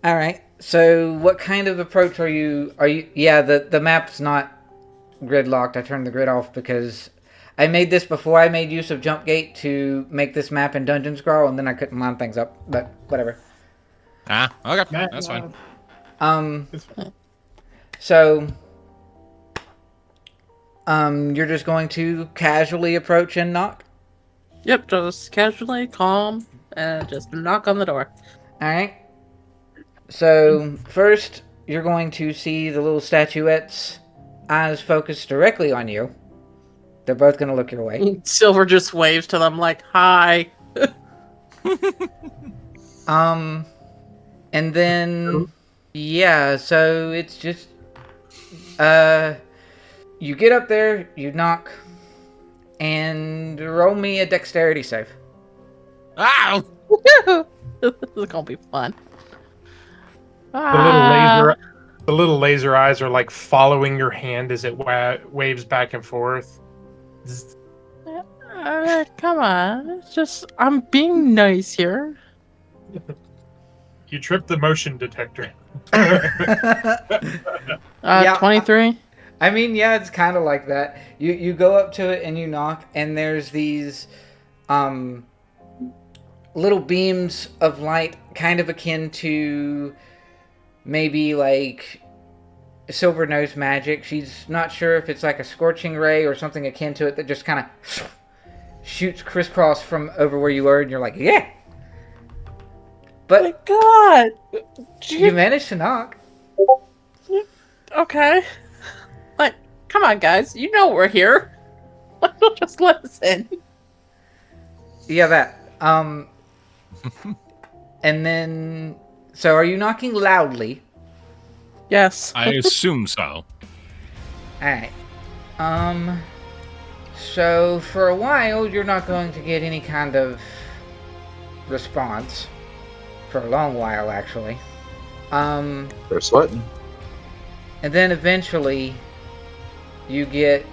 All right. So, what kind of approach are you? Yeah, the map's not grid locked. I turned the grid off because I made this before I made use of Jump Gate to make this map in Dungeon Scroll, and then I couldn't line things up. But whatever. Ah, okay, Matt, that's fine. So, you're just going to casually approach and knock. Yep, just casually, calm, and just knock on the door. All right. So first, you're going to see the little statuette's eyes focused directly on you. They're both going to look your way. Silver just waves to them like, hi. And then, yeah, so it's just, you get up there, you knock, and roll me a dexterity save. Ow! This is gonna be fun. The little laser eyes are like following your hand as it waves back and forth. Come on. It's just, I'm being nice here. You tripped the motion detector. Yeah, 23? I mean, yeah, it's kind of like that. You go up to it and you knock, and there's these little beams of light, kind of akin to maybe like Silver Nose magic. She's not sure if it's like a scorching ray or something akin to it that just kind of shoots crisscross from over where you were, and you're like, yeah. Oh my But god! you managed to knock. Okay. Like, come on, guys. You know we're here. Why don't just let us in? Yeah, that. And then, so are you knocking loudly? Yes. I assume so. Alright. So for a while, you're not going to get any kind of response. For a long while, actually. They're sweating. And then eventually, you get,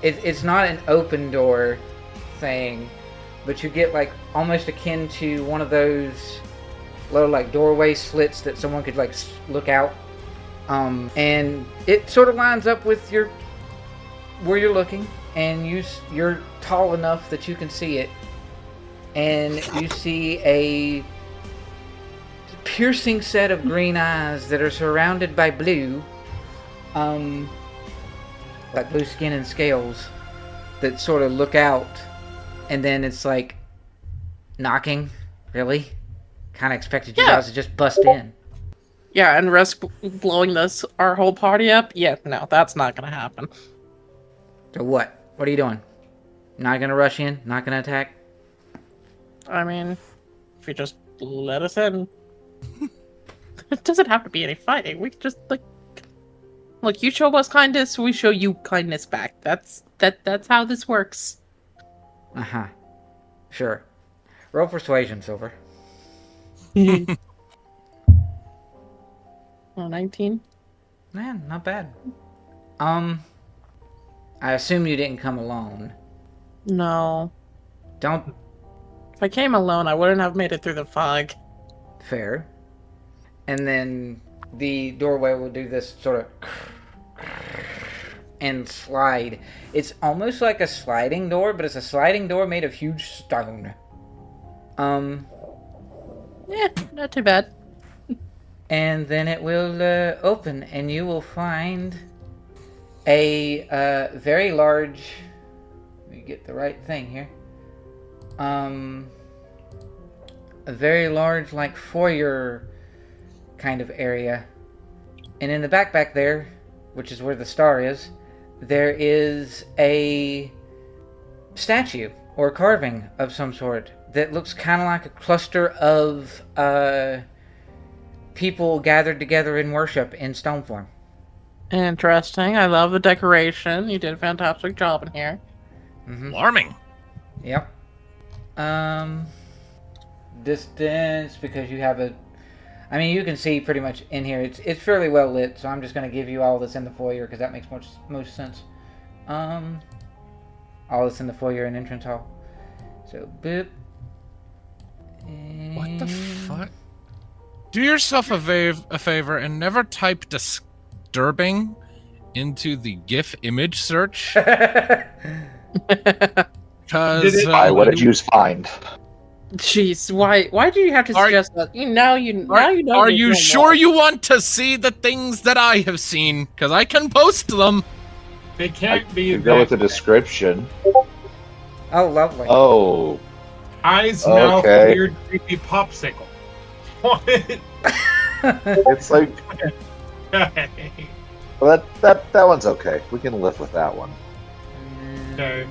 it's not an open door thing, but you get like almost akin to one of those little like doorway slits that someone could like look out. And it sort of lines up with where you're looking, and you're tall enough that you can see it, and you see a piercing set of green eyes that are surrounded by blue, like blue skin and scales that sort of look out, and then it's like knocking. Really? Kind of expected you guys to just bust in. Yeah, and risk blowing our whole party up? Yeah, no, that's not gonna happen. So what? What are you doing? Not gonna rush in? Not gonna attack? I mean, if you just let us in. It doesn't have to be any fighting. We could just, look, you show us kindness, we show you kindness back. That's how this works. Uh-huh. Sure. Roll persuasion, Silver. 19? Man, not bad. I assume you didn't come alone. No. Don't... If I came alone, I wouldn't have made it through the fog. Fair. And then the doorway will do this sort of and slide. It's almost like a sliding door, but it's a sliding door made of huge stone. Yeah, not too bad. And then it will open, and you will find a very large... Let me get the right thing here. A very large, like, foyer kind of area. And in the back there, which is where the star is, there is a statue or carving of some sort that looks kind of like a cluster of people gathered together in worship in stone form. Interesting. I love the decoration. You did a fantastic job in here. Mm-hmm. Alarming. Yep. Distance, because you have a... I mean, you can see pretty much in here. It's fairly well lit, so I'm just going to give you all this in the foyer, because that makes most sense. All this in the foyer and entrance hall. So, boop. And... What the fuck? Do yourself a favor and never type disturbing into the GIF image search. Because What did you use find? Jeez, why do you have to suggest that? Now you know. Are you sure you want to see the things that I have seen? Because I can post them. They can't be. You go with the description. Oh, lovely. Oh. Eyes, mouth, Okay. weird, creepy popsicle. What? It's like, well, that one's okay. We can live with that one. Okay.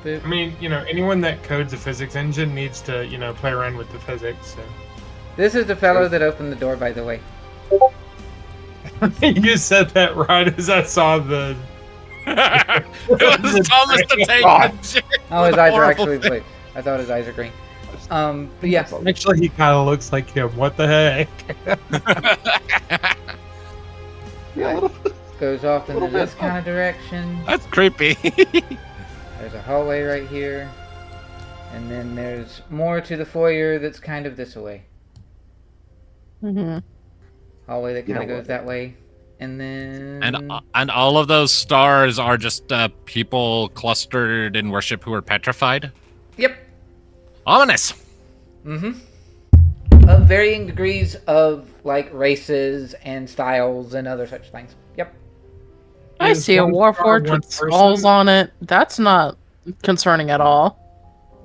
Boop. I mean, anyone that codes a physics engine needs to, play around with the physics. So. This is the fellow that opened the door, by the way. You said that right as I saw the. It was Thomas the Tank. Oh, his eyes are Horrible actually thing. blue. I thought his eyes are green. But yeah. Actually, he kind of looks like him. What the heck? Yeah, a little bit. Goes off into Little this bit. kind of direction. That's creepy. There's a hallway right here. And then there's more to the foyer that's kind of this way. Mm-hmm. Hallway that You kind of know goes what? that way. And then... and all of those stars are just people clustered in worship who are petrified. Yep. Ominous. Mm-hmm. Of varying degrees of, like, races and styles and other such things. Yep. I Is see a one warforged star with one person? skulls on it. That's not concerning at all.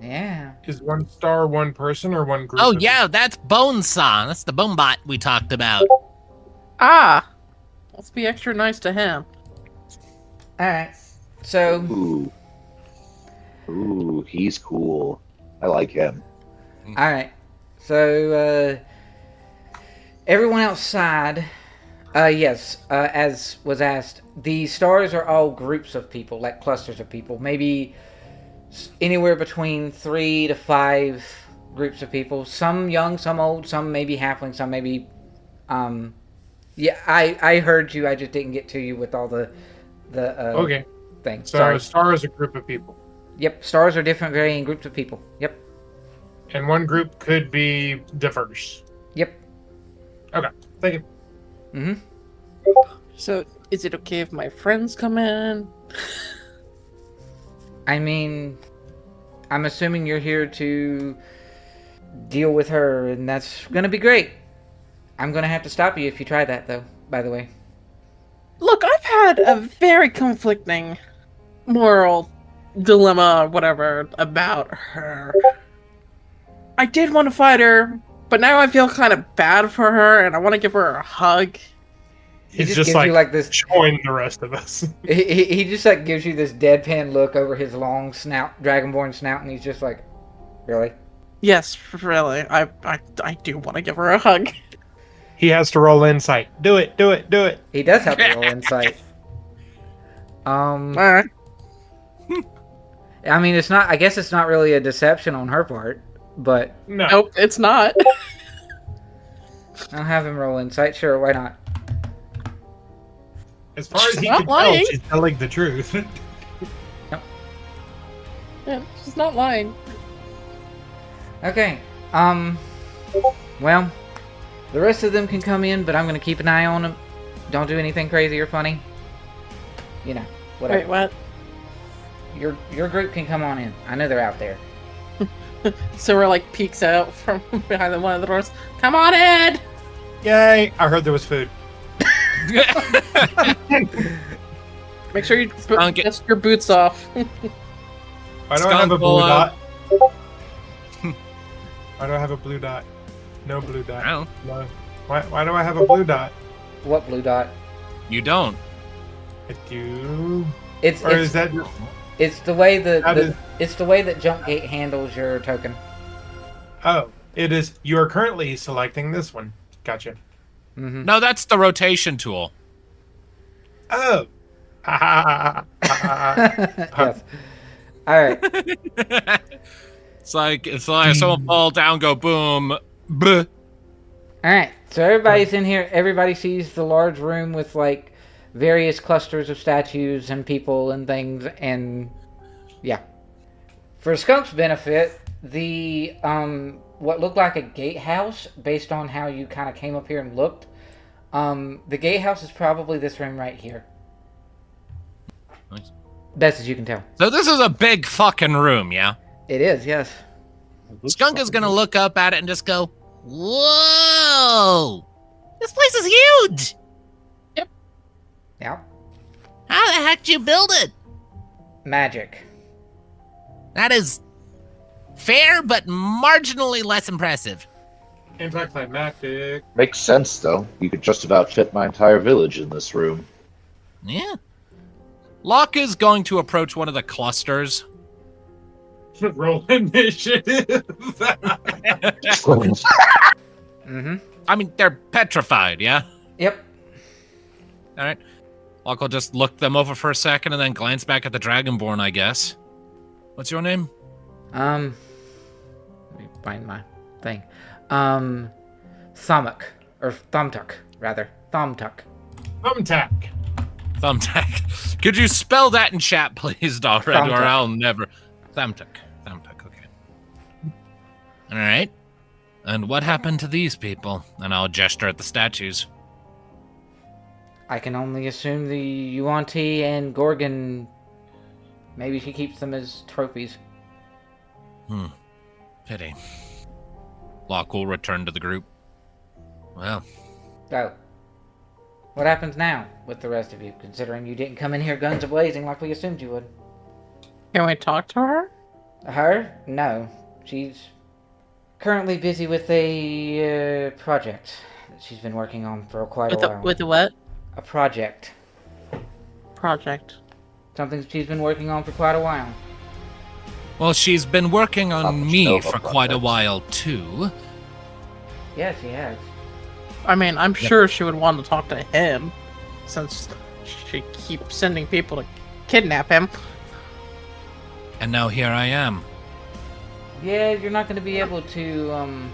Yeah. Is one star one person or one group? Oh of yeah, that's Bonesaw. That's the bone bot we talked about. Ah! Let's be extra nice to him. Alright. So... Ooh, he's cool. I like him. Alright. So, everyone outside... yes, as was asked, the stars are all groups of people, like clusters of people. Maybe anywhere between 3 to 5 groups of people. Some young, some old, some maybe halfling, some maybe... yeah, I heard you, I just didn't get to you with all the Okay. things. So Sorry. a star is a group of people. Yep, stars are different varying groups of people. Yep. And one group could be diverse. Yep. Thank you. Mm-hmm. So, is it okay if my friends come in? I mean, I'm assuming you're here to deal with her, and that's gonna be great. I'm gonna have to stop you if you try that, though, by the way. Look, I've had a very conflicting moral dilemma, whatever, about her. I did want to fight her, but now I feel kind of bad for her, and I want to give her a hug. He's just just gives like, you, like, this- join the rest of us. He just, like, gives you this deadpan look over his long snout, dragonborn snout, and he's just like, really? Yes, really. I do want to give her a hug. He has to roll insight. Do it, do it, do it. He does have to roll insight. Alright. I mean, it's not. I guess it's not really a deception on her part, but No. Nope, it's not. I'll have him roll insight. Sure, why not? As far as She's he not can tell, lying. she's telling the truth. Yeah, she's not lying. Okay. Well, the rest of them can come in, but I'm gonna keep an eye on them. Don't do anything crazy or funny. You know, whatever. Wait, what? Your group can come on in. I know they're out there. Silver, like, peeks out from behind one of the doors. Come on in! Yay! I heard there was food. Make sure you Skunk it. dust your boots off. Why do I have a Skunk blue will, dot? Why do I have a blue dot? No blue dot. No, No. Why do I have a blue dot? What blue dot? you don't. I do. It's Or is that? it's the way That is- it's the way that Jumpgate handles your token. Oh, it is. You are currently selecting this one. Gotcha. Mm-hmm. No, that's the rotation tool. Oh. Ha ha ha ha. Yes. All right. It's like someone fall down, go boom. Bleh. All right. So everybody's in here. Everybody sees the large room with like various clusters of statues and people and things, and yeah. For Skunk's benefit, the what looked like a gatehouse, based on how you kind of came up here and looked, the gatehouse is probably this room right here. Nice. Best as you can tell. So this is a big fucking room, yeah? It is, yes. Skunk is gonna look up at it and just go, "Whoa! This place is huge! Yeah. How the heck did you build it? Magic. That is fair, but marginally less impressive." Anticlimactic. Makes sense, though. You could just about fit my entire village in this room. Yeah. Locke is going to approach one of the clusters. Roll initiative. Mm-hmm. I mean, they're petrified, yeah? Yep. All right. Locke will just look them over for a second and then glance back at the Dragonborn, I guess. What's your name? Let me find my thing. Thummuck. Or Thumbtuck, rather. Thumbtuck. Thumbtack. Thumbtack. Could you spell that in chat, please, Dalred, or Thumbtack. I'll never... Thumbtack. Thumbtack, okay. All right. And what happened to these people? And I'll gesture at the statues. I can only assume the Yuan-Ti and Gorgon... Maybe she keeps them as trophies. Pity. Locke will return to the group. Well, So, what happens now with the rest of you, considering you didn't come in here guns a-blazing like we assumed you would? Can we talk to her? Her? No. She's currently busy with a project that she's been working on for quite a while. With the what? A project. Project. Something she's been working on for quite a while. well, she's been working Not on much me Nova for quite a project. while, too. Yes, she has. I mean, I'm sure she would want to talk to him, since she keeps sending people to kidnap him. And now here I am. Yeah, you're not going to be able to,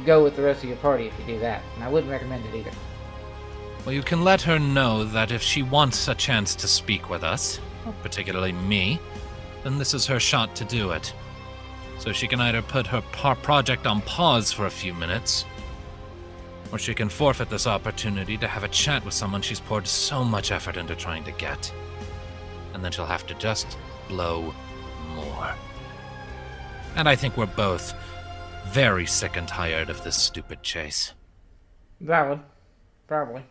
go with the rest of your party if you do that. And I wouldn't recommend it either. Well, you can let her know that if she wants a chance to speak with us, particularly me, then this is her shot to do it. So she can either put her project on pause for a few minutes, Or she can forfeit this opportunity to have a chat with someone she's poured so much effort into trying to get. And then she'll have to just blow more. And I think we're both very sick and tired of this stupid chase. Valid. Probably.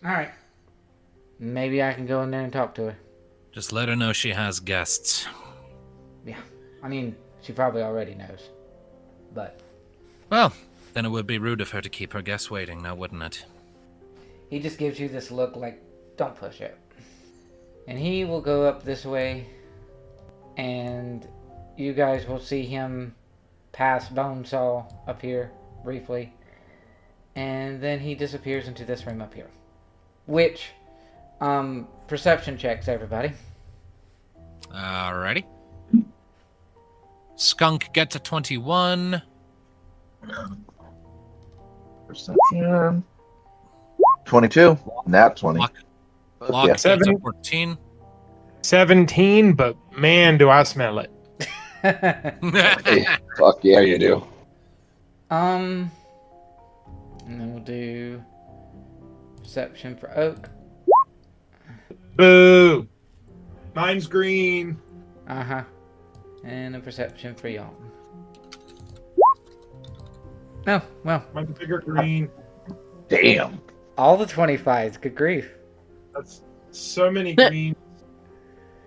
Alright. Maybe I can go in there and talk to her. Just let her know she has guests. Yeah. I mean, she probably already knows. But Well, then it would be rude of her to keep her guests waiting, now wouldn't it? he just gives you this look like, don't push it. And he will go up this way, and you guys will see him pass Bonesaw up here briefly. And then he disappears into this room up here. Which, perception checks, everybody. Alrighty. Skunk gets a 21. Perception. 22. Nat 20. Locke, Fuck Locke yeah. gets a Seven. 14. 17, but man, do I smell it. Hey, fuck yeah, you do. And then we'll do perception for Oak. Boo! Mine's green. Uh-huh. And a perception for y'all. Oh, well, Mine's bigger green. Damn. all the 25s. Good grief. That's so many green.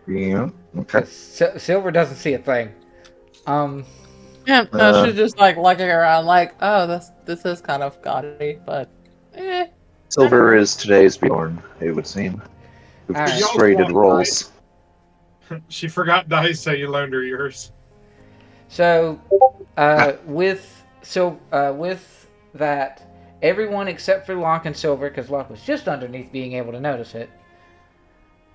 Yeah. Okay. Silver doesn't see a thing. Yeah, no, she's just like looking around, like, oh, this is kind of gaudy, but Silver is today's Bjorn, it would seem. We've Alright. just rated rolls. She forgot dice, so you loaned her yours. So, with that, everyone except for Locke and Silver, because Locke was just underneath being able to notice it.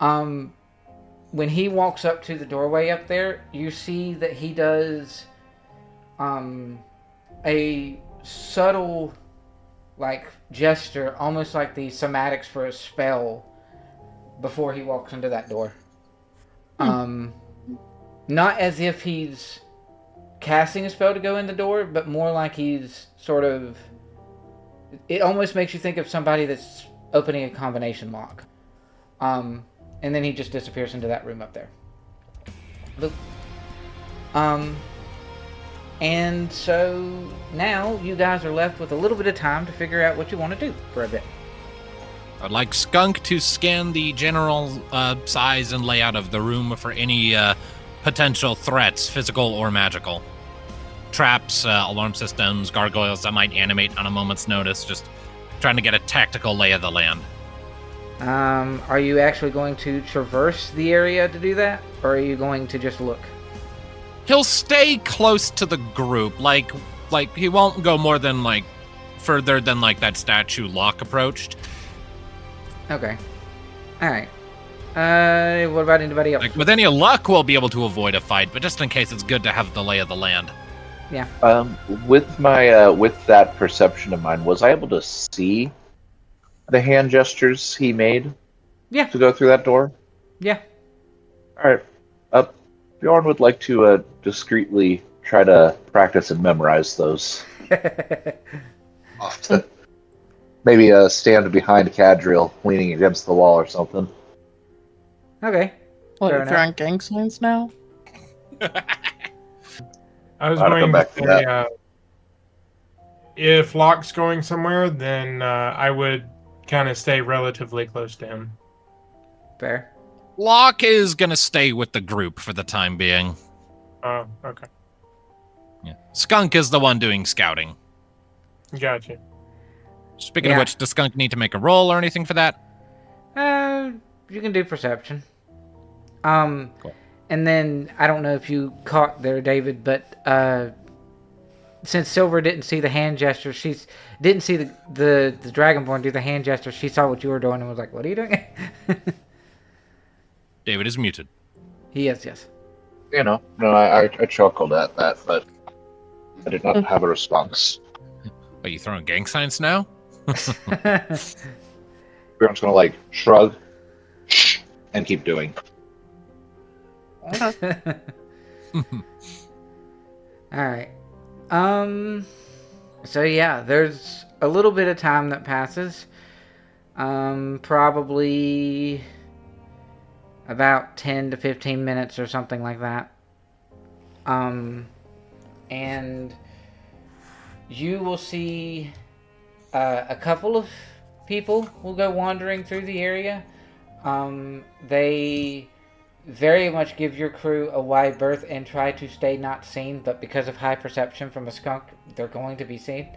When he walks up to the doorway up there, you see that he does a subtle, like, gesture, almost like the somatics for a spell, before he walks into that door. Not as if he's casting a spell to go in the door, but more like he's sort of... It almost makes you think of somebody that's opening a combination lock. And then he just disappears into that room up there. Look. And so now you guys are left with a little bit of time to figure out what you want to do for a bit. I'd like Skunk to scan the general size and layout of the room for any potential threats, physical or magical. Traps, alarm systems, gargoyles that might animate on a moment's notice. Just trying to get a tactical lay of the land. Are you actually going to traverse the area to do that? Or are you going to just look? He'll stay close to the group. Like he won't go more than, like, further than, like, that statue Locke approached. Okay. Alright. What about anybody else? Like, with any luck, we'll be able to avoid a fight, but just in case, it's good to have the lay of the land. Yeah. With my with that perception of mine, was I able to see the hand gestures he made? Yeah. To go through that door? Yeah. Alright. Bjorn would like to discreetly try to practice and memorize those. Often. Maybe stand behind Gradiriel, leaning against the wall or something. Okay. what, Fair you're throwing gang signs now? I was I'll going come to back to say, if Locke's going somewhere, then I would kind of stay relatively close to him. Fair. Locke is gonna stay with the group for the time being. Oh, okay. Yeah. Skunk is the one doing scouting. Gotcha. Speaking Yeah. of which, does Skunk need to make a roll or anything for that? You can do perception. Cool. And then, I don't know if you caught there, David, but, since Silver didn't see the hand gesture, didn't see the Dragonborn do the hand gesture, she saw what you were doing and was like, what are you doing? David is muted. He is, yes. No, I chuckled at that, but I did not have a response. Are you throwing gang signs now? Bjorn's gonna, like, shrug and keep doing. Alright. So yeah, there's a little bit of time that passes. Probably about 10 to 15 minutes or something like that. And you will see a couple of people will go wandering through the area. They very much give your crew a wide berth and try to stay not seen, but because of high perception from a skunk, they're going to be seen.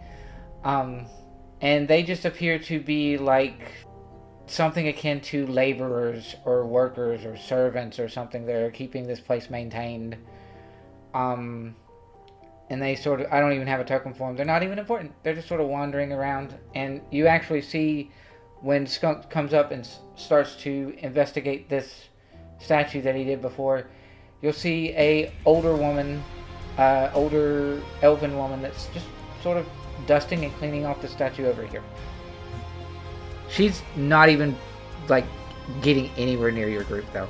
And they just appear to be like something akin to laborers or workers or servants or something that are keeping this place maintained. And they sort of, I don't even have a token for them. They're not even important. They're just sort of wandering around. And you actually see when Skunk comes up and starts to investigate this statue that he did before, you'll see a older woman, older elven woman that's just sort of dusting and cleaning off the statue over here. She's not even, like, getting anywhere near your group, though.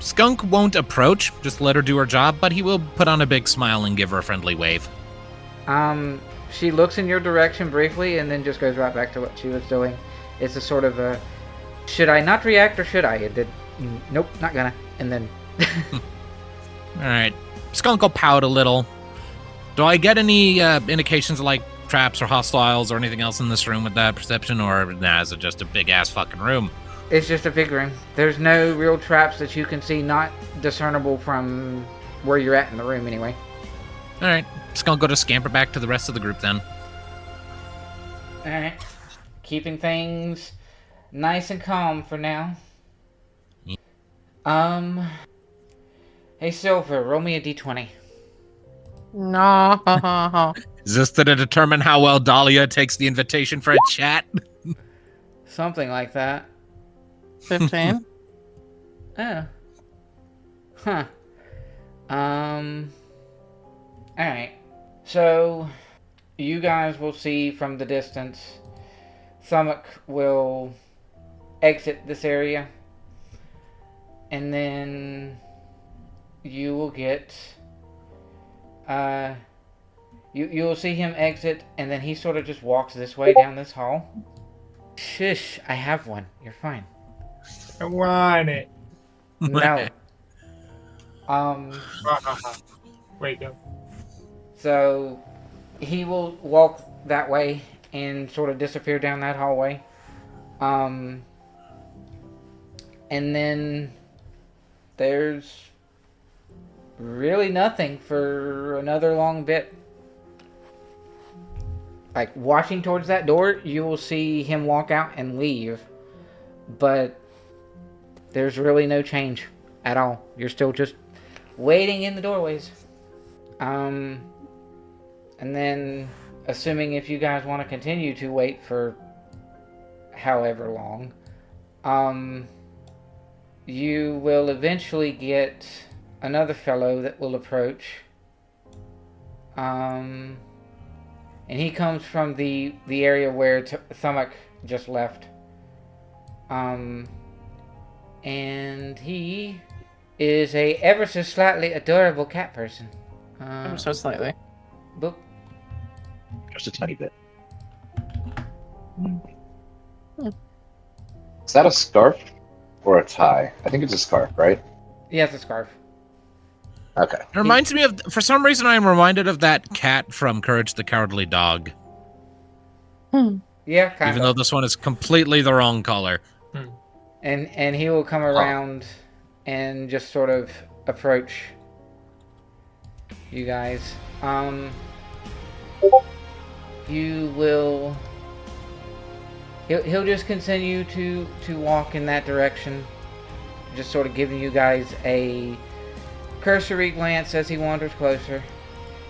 Skunk won't approach, just let her do her job, but he will put on a big smile and give her a friendly wave. She looks in your direction briefly and then just goes right back to what she was doing. It's a sort of a, should I not react or should I? It did, nope, not gonna. And then... Alright. Skunk will pout a little. Do I get any indications of, like, traps or hostiles or anything else in this room with that perception, or nah, is it just a big-ass fucking room? It's just a big room. There's no real traps that you can see, not discernible from where you're at in the room anyway. Alright. Skunk will just scamper back to the rest of the group then. Alright. Keeping things nice and calm for now. Yeah. Hey Silver, roll me a d20. No. Is this to determine how well Dalila takes the invitation for a chat? Something like that. 15. Oh. Huh. Alright. So, you guys will see from the distance, Thummock will exit this area, and then you will get, you'll see him exit, and then he sort of just walks this way down this hall. Shush, I have one. You're fine. I want it. No. Wait, go. So, he will walk that way and sort of disappear down that hallway. And then there's really nothing for another long bit. Like, watching towards that door, you will see him walk out and leave. But there's really no change at all. You're still just waiting in the doorways. And then, assuming if you guys want to continue to wait for however long, you will eventually get another fellow that will approach. And he comes from the area where Thummock just left. And he is a ever so slightly adorable cat person. So slightly. Boop. Just a tiny bit. Is that a scarf or a tie? I think it's a scarf, right? Yeah, it's a scarf. Okay. It reminds me of, for some reason, I am reminded of that cat from Courage the Cowardly Dog. Yeah, kind Even of. though this one is completely the wrong color. And he will come around and just sort of approach you guys. You will... He'll just continue to walk in that direction. Just sort of giving you guys a cursory glance as he wanders closer.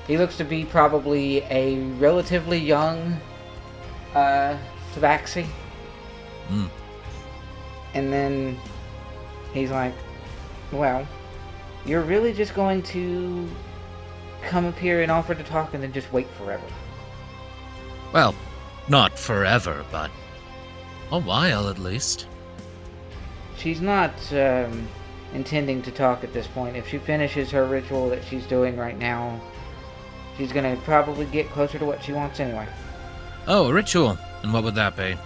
He looks to be probably a relatively young Thvaxi. And then he's like, well, you're really just going to come up here and offer to talk and then just wait forever? Well, not forever, but a while at least. She's not intending to talk at this point. If she finishes her ritual that she's doing right now, she's going to probably get closer to what she wants anyway. Oh, a ritual. And what would that be?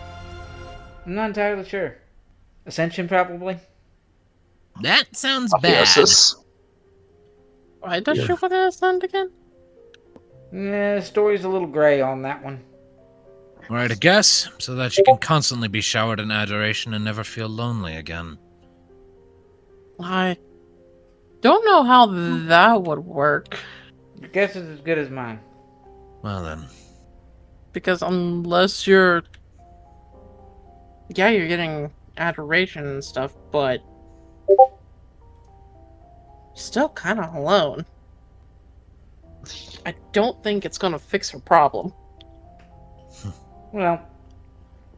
I'm not entirely sure. Ascension, probably? That sounds bad. Apotheosis. Why does she want to ascend again? Yeah, the story's a little gray on that one. Right, I guess, so that she can constantly be showered in adoration and never feel lonely again. I don't know how that would work. Your guess is as good as mine. Well then. Because unless you're... Yeah, you're getting adoration and stuff, but... still kind of alone. I don't think it's gonna fix her problem. Well,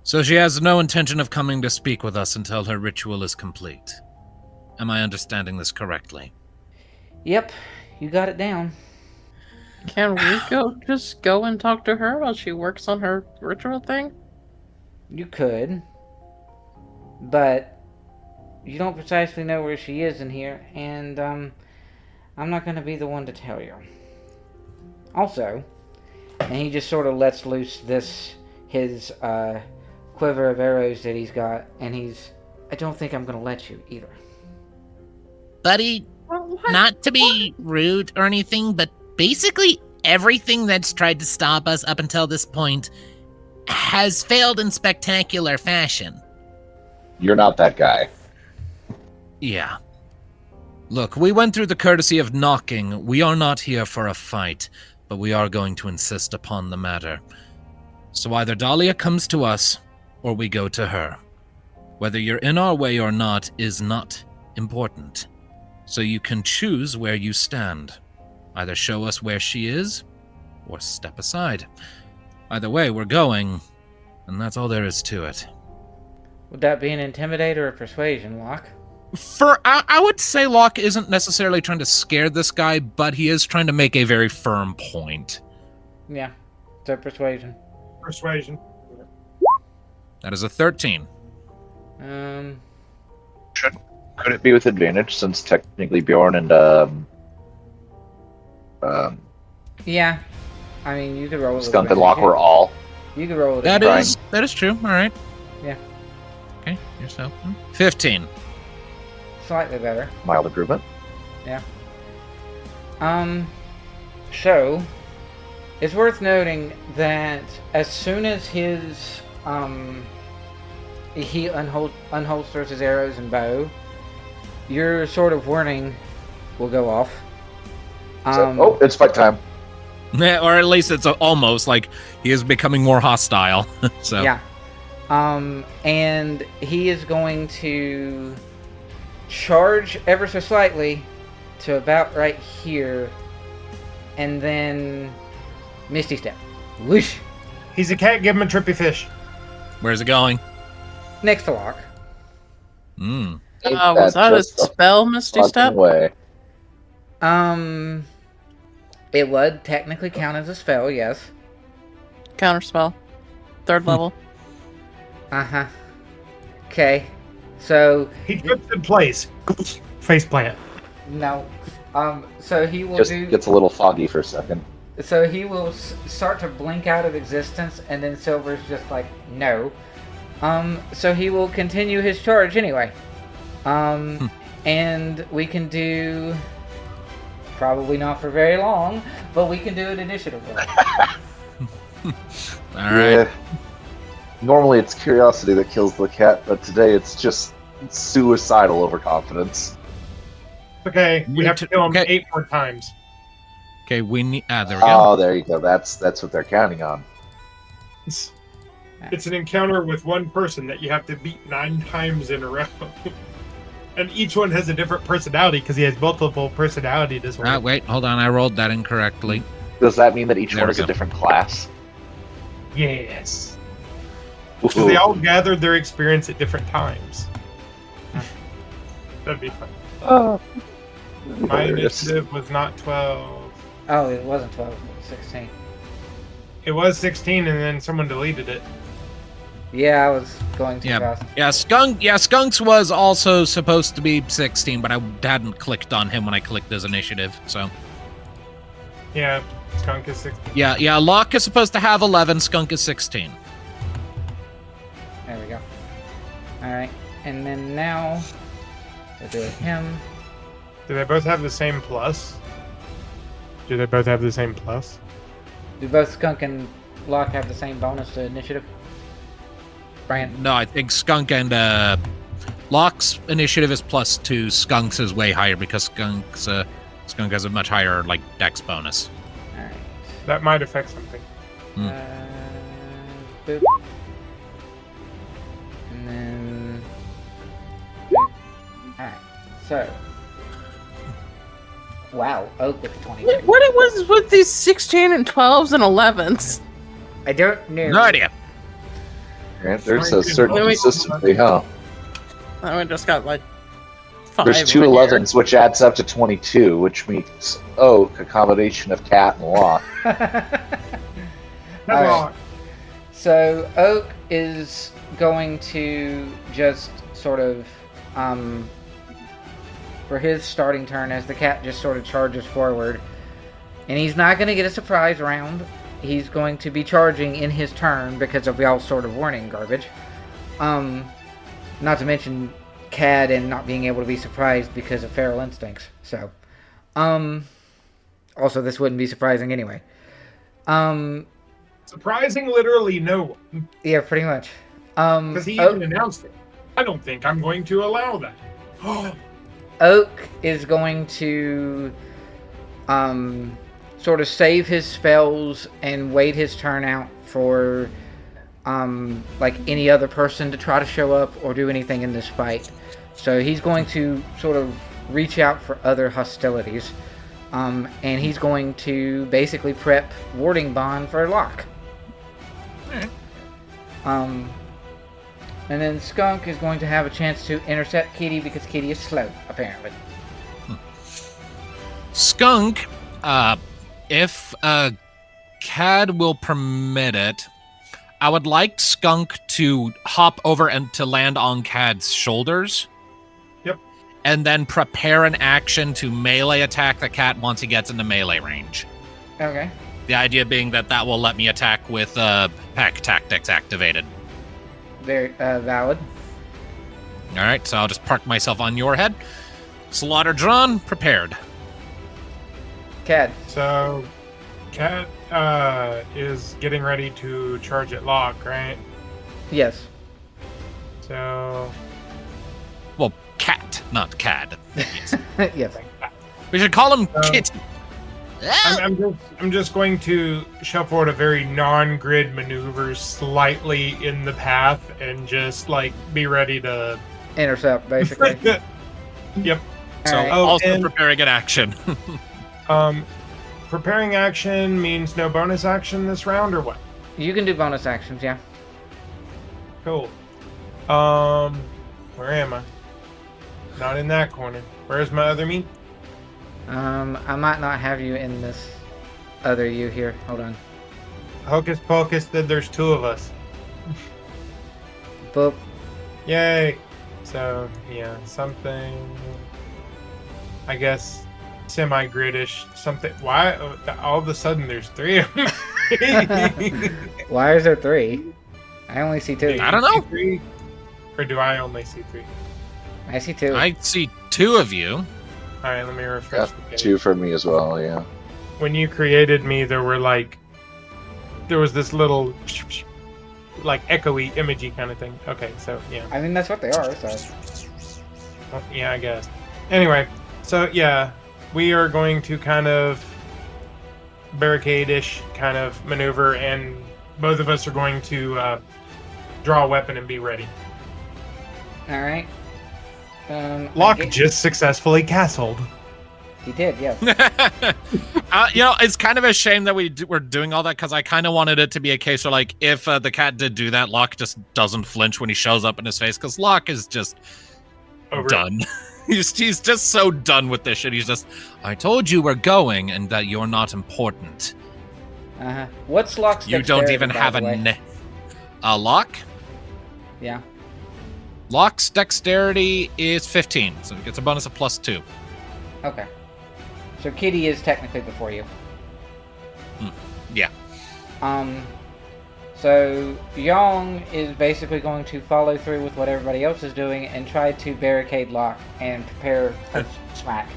So she has no intention of coming to speak with us until her ritual is complete. Am I understanding this correctly? yep, you got it down. Can we just go and talk to her while she works on her ritual thing? You could. But you don't precisely know where she is in here, and I'm not going to be the one to tell you. Also, and he just sort of lets loose his quiver of arrows that he's got, and I don't think I'm going to let you either. Buddy, not to be rude or anything, but basically everything that's tried to stop us up until this point has failed in spectacular fashion. You're not that guy. Yeah. Look, we went through the courtesy of knocking. We are not here for a fight, but we are going to insist upon the matter. So either Dalila comes to us, or we go to her. Whether you're in our way or not is not important. So you can choose where you stand. Either show us where she is, or step aside. Either way, we're going, and that's all there is to it. Would that be an intimidate or a persuasion, Locke? I would say Locke isn't necessarily trying to scare this guy, but he is trying to make a very firm point. Yeah, so persuasion. Persuasion. That is a 13. Could it be with advantage since technically Bjorn and Yeah, I mean you could roll it. Skunk and Locke were all? You could roll it. That Fine. is true. All right. Yeah. Okay, yourself. 15. Slightly better. Mild improvement. So, it's worth noting that as soon as he unholsters his arrows and bow, your sort of warning will go off. So, it's fight time. Yeah, or at least it's almost like he is becoming more hostile. So Yeah. And he is going to charge ever so slightly to about right here, and then Misty Step. Whoosh! He's a cat, give him a trippy fish. where's it going? Next to Locke. Mm. Was that a spell, Misty Step? Way. It would technically count as a spell, yes. Counterspell. 3rd level. Uh-huh. Okay. So, He trips in place. Face plant. no. So he will Just do... gets a little foggy for a second. So he will start to blink out of existence, and then Silver's just like, no. So he will continue his charge anyway. And we can do... Probably not for very long, but we can do it initiatively. All right. Yeah. Normally it's curiosity that kills the cat, but today it's just suicidal overconfidence. Okay, we have to kill him Okay. 8 more times. Okay, we need. There we go. Oh, there you go. That's what they're counting on. It's an encounter with one person that you have to beat 9 times in a row. And each one has a different personality because he has multiple personality disorder. Wait, hold on. I rolled that incorrectly. Does that mean that each There one we is a go. different class? Yes. So they all gathered their experience at different times. That'd be fun. My initiative was not 12. Oh, it wasn't 12, it was 16. It was 16 and then someone deleted it. Yeah, I was going too Yeah. fast. Skunks was also supposed to be 16, but I hadn't clicked on him when I clicked his initiative. So Yeah. Skunk is 16. Yeah. Locke is supposed to have 11. Skunk is 16. There we go. Alright, and then now we'll do him. Do they both have the same plus? Do they both have the same plus? Do both Skunk and Locke have the same bonus to initiative? Brian? No, I think Skunk and Locke's initiative is +2. Skunk's is way higher because Skunk has a much higher dex bonus. Alright. That might affect something. Boop. And then... boop. Alright, so... Wow, Oak with 22. What it was with these 16 and 12s and 11s? I don't know. No idea. Yeah, there's a certain consistency, huh? I just got 5. There's 2 in here. 11s, which adds up to 22, which makes Oak a combination of cat and Locke. Alright. So Oak is going to just sort of, for his starting turn, as the cat just sort of charges forward, and he's not going to get a surprise round. He's going to be charging in his turn because of y'all's sort of warning garbage. Not to mention Cad and not being able to be surprised because of feral instincts. So, also this wouldn't be surprising anyway. Surprising literally no one. Yeah, pretty much. Because he even announced it. I don't think I'm going to allow that. Oak is going to sort of save his spells and wait his turn out for any other person to try to show up or do anything in this fight. So he's going to sort of reach out for other hostilities. And he's going to basically prep Warding Bond for Locke. And then Skunk is going to have a chance to intercept Kitty because Kitty is slow, apparently. Skunk, if Cad will permit it, I would like Skunk to hop over and to land on Cad's shoulders. Yep. And then prepare an action to melee attack the cat once he gets into melee range. Okay. The idea being that will let me attack with pack tactics activated. Very valid. Alright, so I'll just park myself on your head. Slaughter drawn, prepared. Cad. So, Cat is getting ready to charge at Locke, right? Yes. So, Well, cat, not Cad. Yes. Yes. We should call him Kitty. I'm just going to shove forward a very non-grid maneuver slightly in the path and just be ready to Intercept, basically. Yep. So Alright. also and- preparing an action. Preparing action means no bonus action this round or what? You can do bonus actions, yeah. Cool. Where am I? Not in that corner. Where's my other me? I might not have you in this other you here. Hold on. Hocus pocus, there's 2 of us. Boop. Yay! So, yeah, something... I guess semi-gridish, something... Why? All of a sudden there's 3 of me. Why is there 3? I only see 2. I don't know. 3? Or do I only see 3? I see 2. I see 2 of you. Alright, let me refresh Yeah, the page. 2 for me as well, yeah. When you created me, there was this little echoey, imagey kind of thing. Okay, so yeah. I mean, that's what they are, so. Well, yeah, I guess. Anyway, so yeah, we are going to kind of barricade-ish kind of maneuver, and both of us are going to draw a weapon and be ready. Alright. Locke just successfully castled. He did, yes. It's kind of a shame that we're doing all that because I kind of wanted it to be a case where, if the cat did do that, Locke just doesn't flinch when he shows up in his face because Locke is just done. He's just so done with this shit. He's just, I told you we're going and that you're not important. Uh-huh. What's Locke's You don't dexterity, even by have the way? Locke? Yeah. Locke's dexterity is 15, so he gets a bonus of +2. Okay. So Kitty is technically before you. Yeah. So Yong is basically going to follow through with what everybody else is doing and try to barricade Locke and prepare a smack.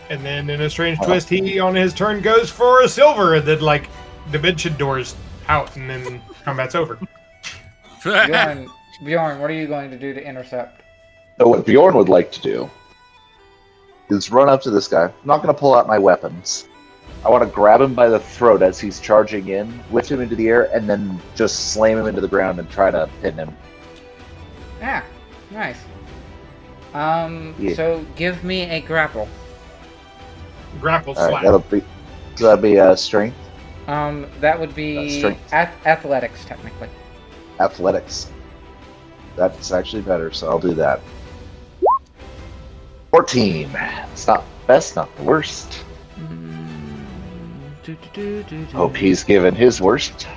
And then in a strange twist, he on his turn goes for a silver, and then like dimension doors out, and then combat's over. Bjorn, what are you going to do to intercept? So what Bjorn would like to do is run up to this guy. I'm not going to pull out my weapons. I want to grab him by the throat as he's charging in, lift him into the air, and then just slam him into the ground and try to pin him. Yeah, nice. Yeah. So give me a grapple. Grapple All slap. right, that'll be strength, That would be strength. athletics, technically. athletics. That's actually better, so I'll do that. 14. It's not best, not the worst. Hope he's given his worst.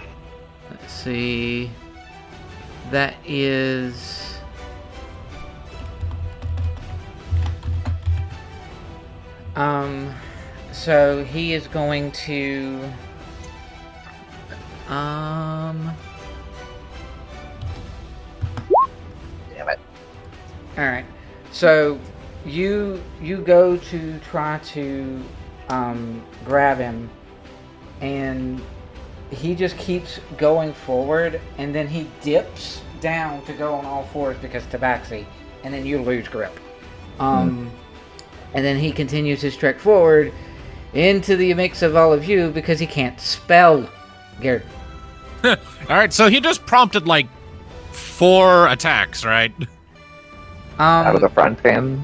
Let's see. That is... So he is going to... Damn it. Alright. So you go to try to grab him, and he just keeps going forward, and then he dips down to go on all fours because tabaxi, and then you lose grip. And then he continues his trek forward into the mix of all of you because he can't spell. Garrett. All right, so he just prompted like 4 attacks, right? Out of the front end.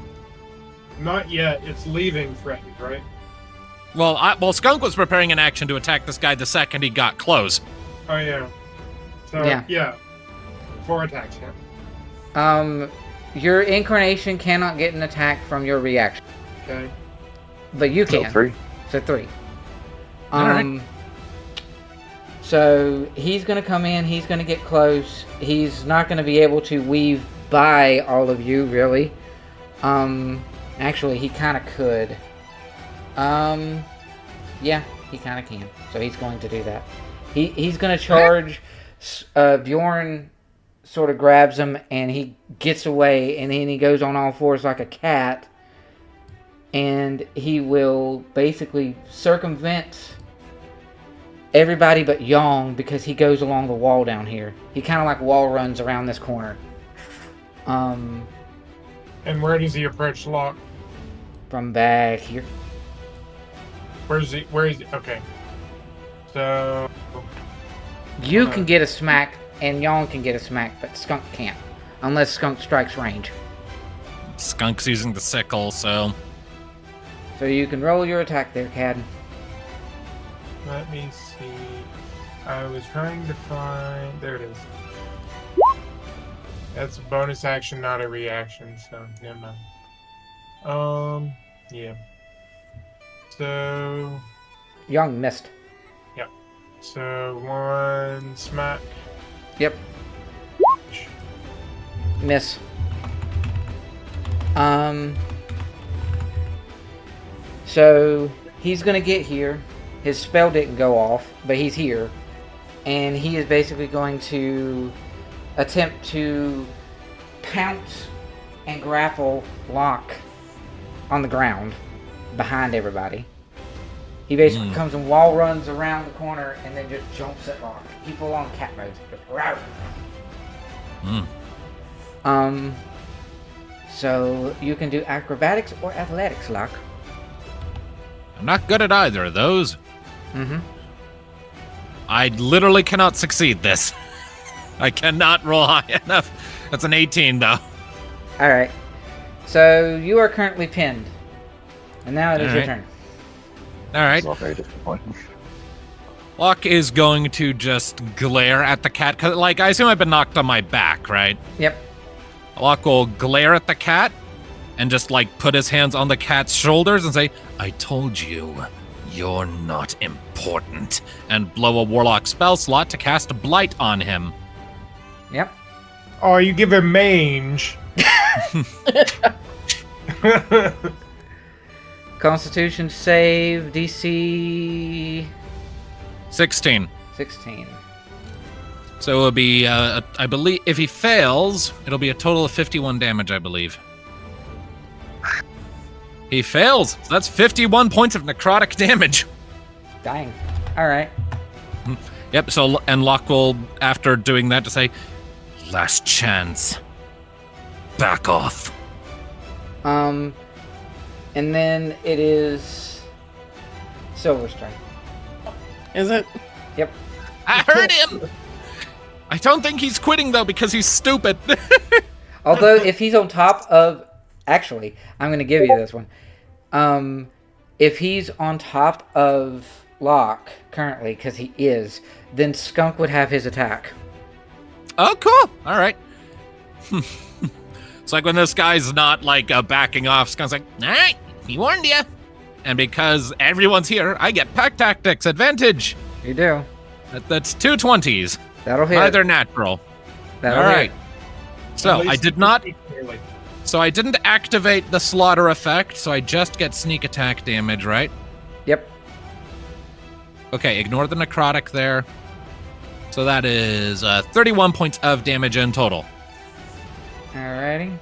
Not yet. It's leaving threatened, right? Well, Skunk was preparing an action to attack this guy the second he got close. Oh yeah. So Yeah. 4 attacks. Yeah. Your incarnation cannot get an attack from your reaction, Okay. but you So can. 3. So 3. Alright. So he's gonna come in. He's gonna get close. He's not gonna be able to weave by all of you, really. Actually, he kind of could. Yeah, he kind of can. So he's going to do that. He's gonna charge. Bjorn sort of grabs him and he gets away, and then he goes on all fours like a cat, and he will basically circumvent everybody but Yong because he goes along the wall down here. He kind of like wall runs around this corner. And where does he approach Locke? From back here. Where is he? Okay. So You can get a smack, and Yong can get a smack, but Skunk can't. Unless Skunk strikes range. Skunk's using the sickle, so So you can roll your attack there, Cad. let me see. I was trying to find. There it is. That's a bonus action, not a reaction. So never mind. Yeah. So Yong missed. So 1 smack. Yep, miss. So he's gonna get here. His spell didn't go off, but he's here. And he is basically going to attempt to pounce and grapple Locke on the ground behind everybody. He basically comes and wall runs around the corner and then just jumps at Locke. He full on cat mode. Just, rawr. So you can do acrobatics or athletics, Locke. I'm not good at either of those. Mm-hmm. I literally cannot succeed this. I cannot roll high enough. That's an 18, though. Alright. So you are currently pinned. And now it is your Alright. turn. All right. It's all very disappointing. Locke is going to just glare at the cat. 'Cause, like, I assume I've been knocked on my back, right? Yep. Locke will glare at the cat and just, like, put his hands on the cat's shoulders and say, I told you, you're not important. And blow a warlock spell slot to cast a blight on him. Yep. Oh, you give him mange. Constitution save DC 16. 16. So it'll be, I believe, if he fails, it'll be a total of 51 damage, I believe. He fails. So that's 51 points of necrotic damage. Dang. Alright. Yep, so, and Locke will, after doing that, to say, last chance. Back off. And then it is Silverstone. Is it? Yep. I heard him! I don't think he's quitting, though, because he's stupid. Although, if he's on top of... Actually, I'm going to give you this one. If he's on top of Locke, currently, because he is, then Skunk would have his attack. Oh, cool. All right. It's like when this guy's not, like, backing off, Skunk's like, all right, he warned you. And because everyone's here, I get pack tactics advantage. You do. That's 2 20s. That'll hit. Neither natural. That'll All hit. right. So At I least did not. clearly. So I didn't activate the slaughter effect. So I just get sneak attack damage, right? Yep. Okay. Ignore the necrotic there. So that is 31 points of damage in total. Alrighty.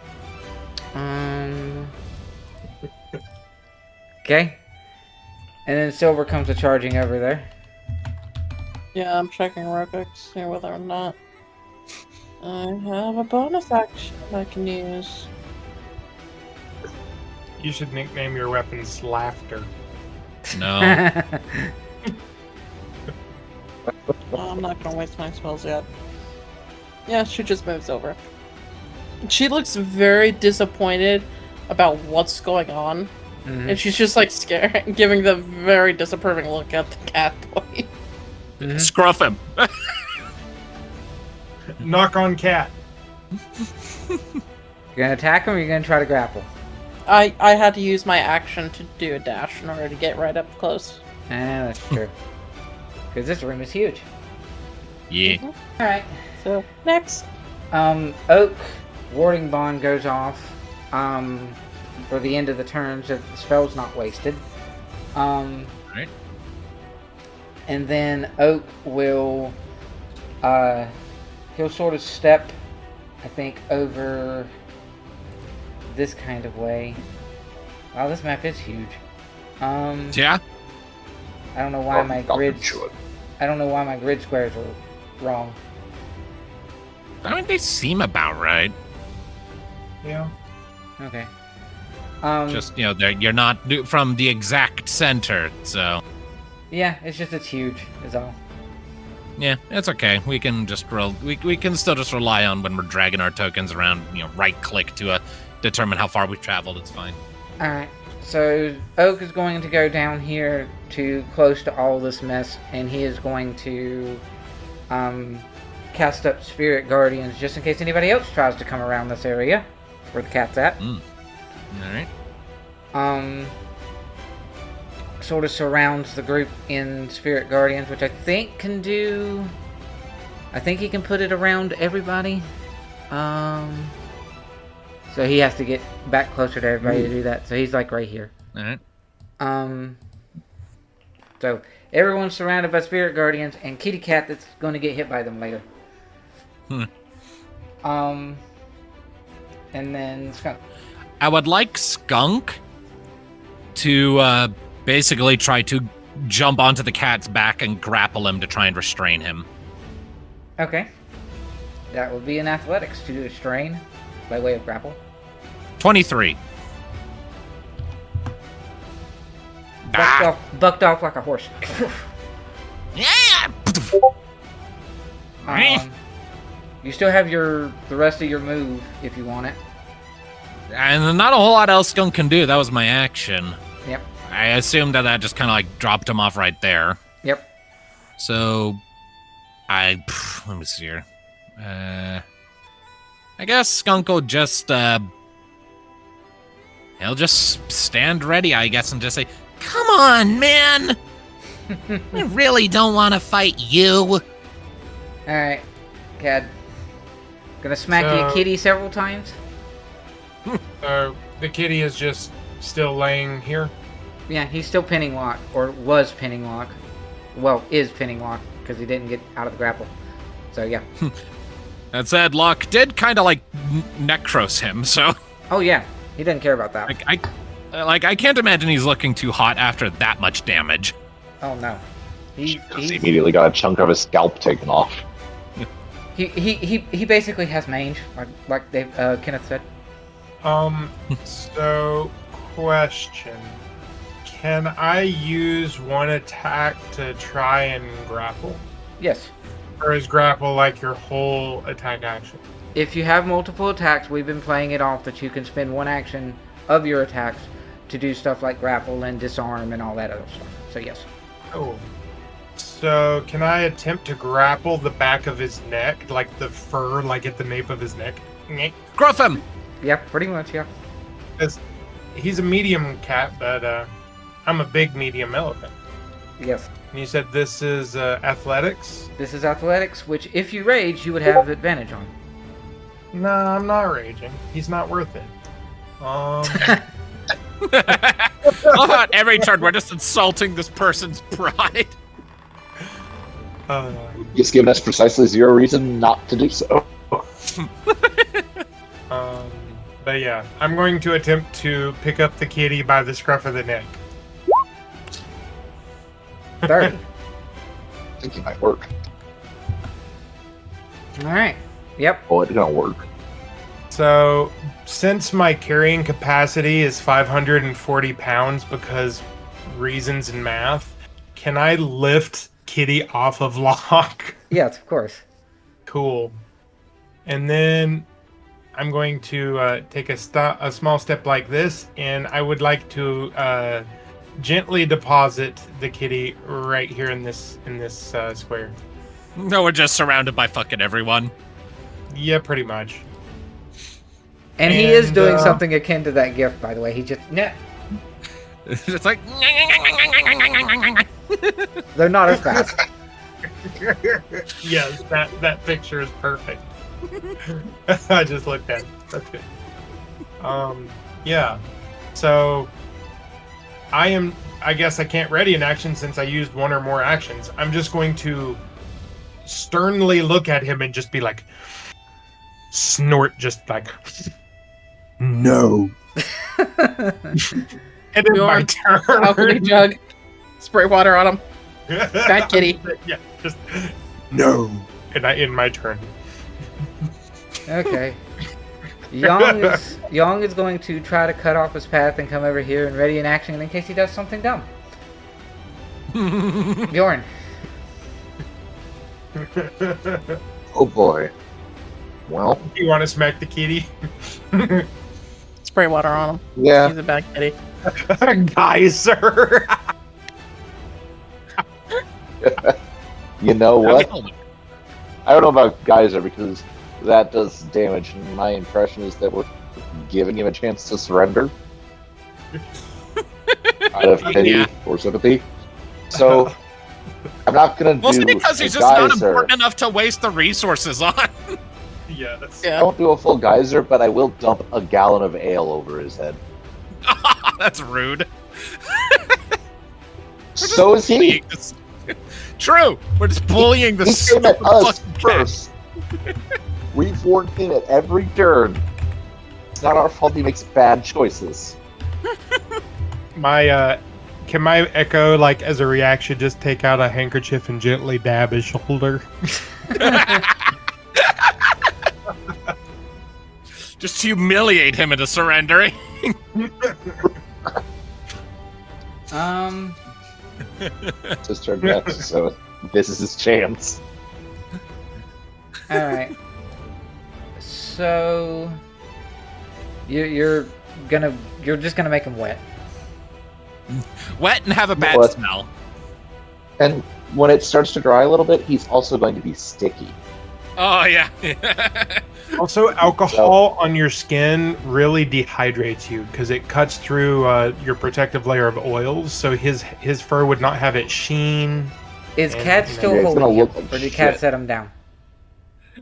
Okay. And then Silver comes charging over there. Yeah, I'm checking real quick to see whether or not I have a bonus action I can use. You should nickname your weapons Laughter. No. Oh, I'm not gonna waste my spells yet. Yeah, she just moves over. She looks very disappointed about what's going on. Mhm. And she's just like scared, giving the very disapproving look at the cat boy. Mhm. Scruff him. Knock on cat. You're gonna attack him or you're gonna try to grapple? I had to use my action to do a dash in order to get right up close. That's true. Because this room is huge. Yeah. Alright. So, next. Oak warding bond goes off for the end of the turn so the spell's not wasted. Right. And then Oak will he'll sort of step, I think, over this kind of way. Wow, this map is huge. Yeah. I don't know why my grids I don't know why my grid squares are wrong. I mean, they seem about right. Yeah. Okay. Just, you're not from the exact center, so. Yeah, it's just it's huge, is all. Yeah, it's okay. We can just we can still just rely on when we're dragging our tokens around, right click to determine how far we've traveled. It's fine. Alright, so Oak is going to go down here to close to all this mess, and he is going to cast up Spirit Guardians just in case anybody else tries to come around this area where the cat's at. Alright. Sort of surrounds the group in Spirit Guardians, which I think can do... I think he can put it around everybody. So he has to get back closer to everybody to do that. So he's like right here. Alright. So everyone's surrounded by Spirit Guardians and Kitty Cat that's going to get hit by them later. And then Skunk. I would like Skunk to basically try to jump onto the cat's back and grapple him to try and restrain him. Okay. That would be an athletics to restrain by way of grapple. 23. Bucked off like a horse. Yeah. You still have the rest of your move if you want it. And not a whole lot else Skunk can do. That was my action. Yep. I assumed that just kind of like dropped him off right there. Yep. So, let me see here. I guess Skunk will just, he'll just stand ready, I guess, and just say, Come on, man! I really don't want to fight you. Alright, Cad. Gonna smack you kitty several times? The kitty is just still laying here. Yeah, he's still pinning Locke, or was pinning Locke. Well, is pinning Locke because he didn't get out of the grapple. So yeah. That said, Locke did kind of like necros him, so Oh yeah, he didn't care about that. I can't imagine he's looking too hot after that much damage. Oh no. He immediately got a chunk of his scalp taken off. He basically has mange, like Kenneth said. So, question. Can I use one attack to try and grapple? Yes. Or is grapple like your whole attack action? If you have multiple attacks, we've been playing it off that you can spend one action of your attacks to do stuff like grapple and disarm and all that other stuff. So yes. Oh. So, can I attempt to grapple the back of his neck, like the fur, like at the nape of his neck? Gruff him! Yeah, pretty much, yeah. Because he's a medium cat, but I'm a big medium elephant. Yes. And you said this is athletics? This is athletics, which if you rage, you would have advantage on. No, I'm not raging. He's not worth it. At every turn, we're just insulting this person's pride. He's given us precisely 0 reason not to do so. But yeah, I'm going to attempt to pick up the kitty by the scruff of the neck. 30. I think it might work. Alright. Yep. Oh, it's gonna work. So, since my carrying capacity is 540 pounds because reasons and math, can I lift Kitty off of Locke? Yes, of course. Cool. And then I'm going to take a small step like this, and I would like to gently deposit the kitty right here in this square. No, we're just surrounded by fucking everyone. Yeah, pretty much. And he is doing something akin to that gift, by the way. He just... Nah. It's just like... They're not as fast. Yes, that picture is perfect. I just looked at it. That's good. Yeah. So I guess I can't ready an action since I used one or more actions. I'm just going to sternly look at him and just be like, snort, just like, no. And then my turn. Alchemy jug. Spray water on him. Bad kitty. Yeah, just no. And I end my turn. Okay. Young is going to try to cut off his path and come over here and ready an action in case he does something dumb. Bjorn. Oh boy. Well. You want to smack the kitty? Spray water on him. Yeah. He's a bad kitty. Geyser. You know what? I don't know about Geyser because that does damage. And my impression is that we're giving him a chance to surrender out of pity or sympathy. So I'm not gonna Mostly do because he's a just not Geyser. important enough to waste the resources on. Yeah, that's... I won't do a full Geyser, but I will dump a gallon of ale over his head. That's rude. So is he. True. We're just bullying the He came at us fucking cat. first. We've warned him at every turn. It's not our fault he makes bad choices. Can my echo, like, as a reaction, just take out a handkerchief and gently dab his shoulder? Just humiliate him into surrendering. It's his turn next, so this is his chance. Alright. So you're just gonna make him wet. Wet and have a bad What? smell. And when it starts to dry a little bit, he's also going to be sticky. Oh, yeah. Also, alcohol on your skin really dehydrates you because it cuts through your protective layer of oils, so his fur would not have its sheen. Is And, Cat you know, still it's gonna holding him, look like or did Cat shit. set him down?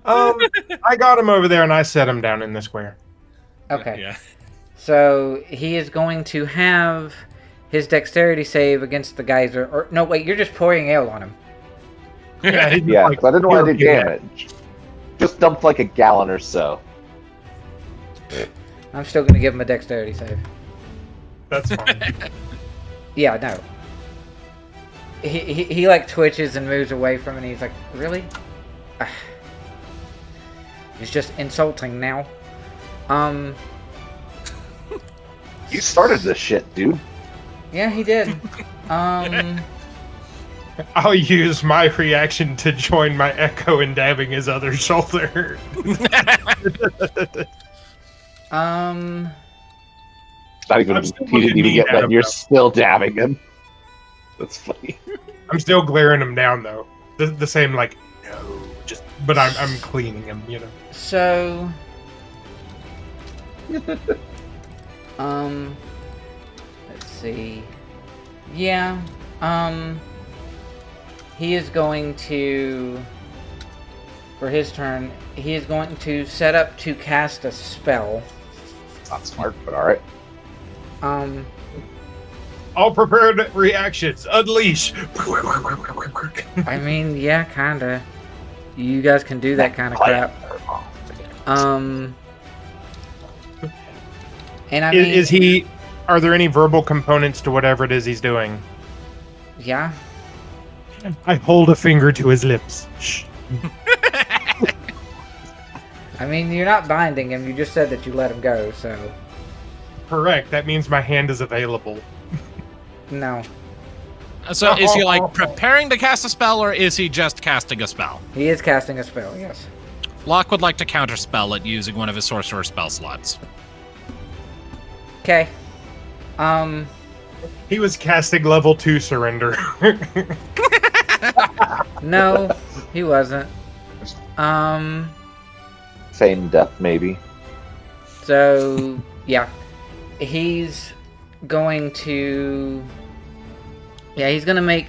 I got him over there and I set him down in the square. Okay. Yeah. So he is going to have his dexterity save against the geyser. Or no, wait, you're just pouring ale on him. Yeah, he's Yeah, like, 'cause I didn't want to do "Here, damage. Just dumped like a gallon or so. I'm still gonna give him a dexterity save. That's fine. Yeah, no. He like twitches and moves away from it. And he's like, really? Ah. It's just insulting now. You started this shit, dude. Yeah, he did. I'll use my reaction to join my echo in dabbing his other shoulder. Not even, I'm still he didn't even looking get at that. him, You're though. still dabbing him. That's funny. I'm still glaring him down though. The same like no, but I'm cleaning him, you know. So, let's see. Yeah, he is going to, for his turn, he is going to set up to cast a spell. It's not smart, but alright. All prepared reactions. Unleash. I mean, yeah, kinda. You guys can do that kind of crap. And I mean, Is he? Are there any verbal components to whatever it is he's doing? yeah. I hold a finger to his lips. Shh. I mean, you're not binding him. You just said that you let him go, so Correct. That means my hand is available. no. So is he like preparing to cast a spell, or is he just casting a spell? He is casting a spell. Yes. Locke would like to counterspell it using one of his sorcerer spell slots. Okay. He was casting level 2 surrender. No, he wasn't. Same death, maybe. So yeah, he's going to. Yeah, he's gonna make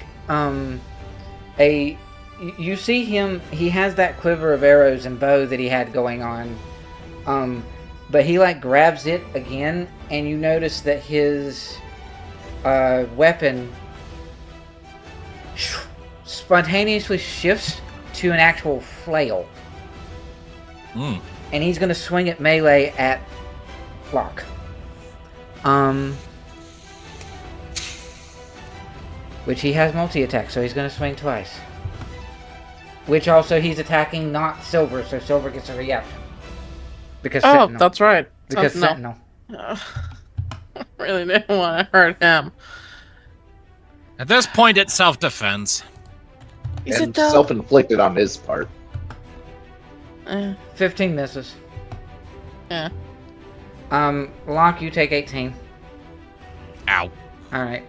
a. You see him. He has that quiver of arrows and bow that he had going on. But he like grabs it again, and you notice that his weapon spontaneously shifts to an actual flail. Hmm. And he's gonna swing it melee at Locke. Which he has multi-attack, so he's gonna swing twice. Which also he's attacking not Silver, so Silver gets a reaction. Because Oh, Sentinel. that's right. Because Sentinel. Sentinel. I really didn't want to hurt him. At this point, it's self-defense. Is And it though? self-inflicted on his part. 15 misses. Yeah. Locke, you take 18. Ow. Alright.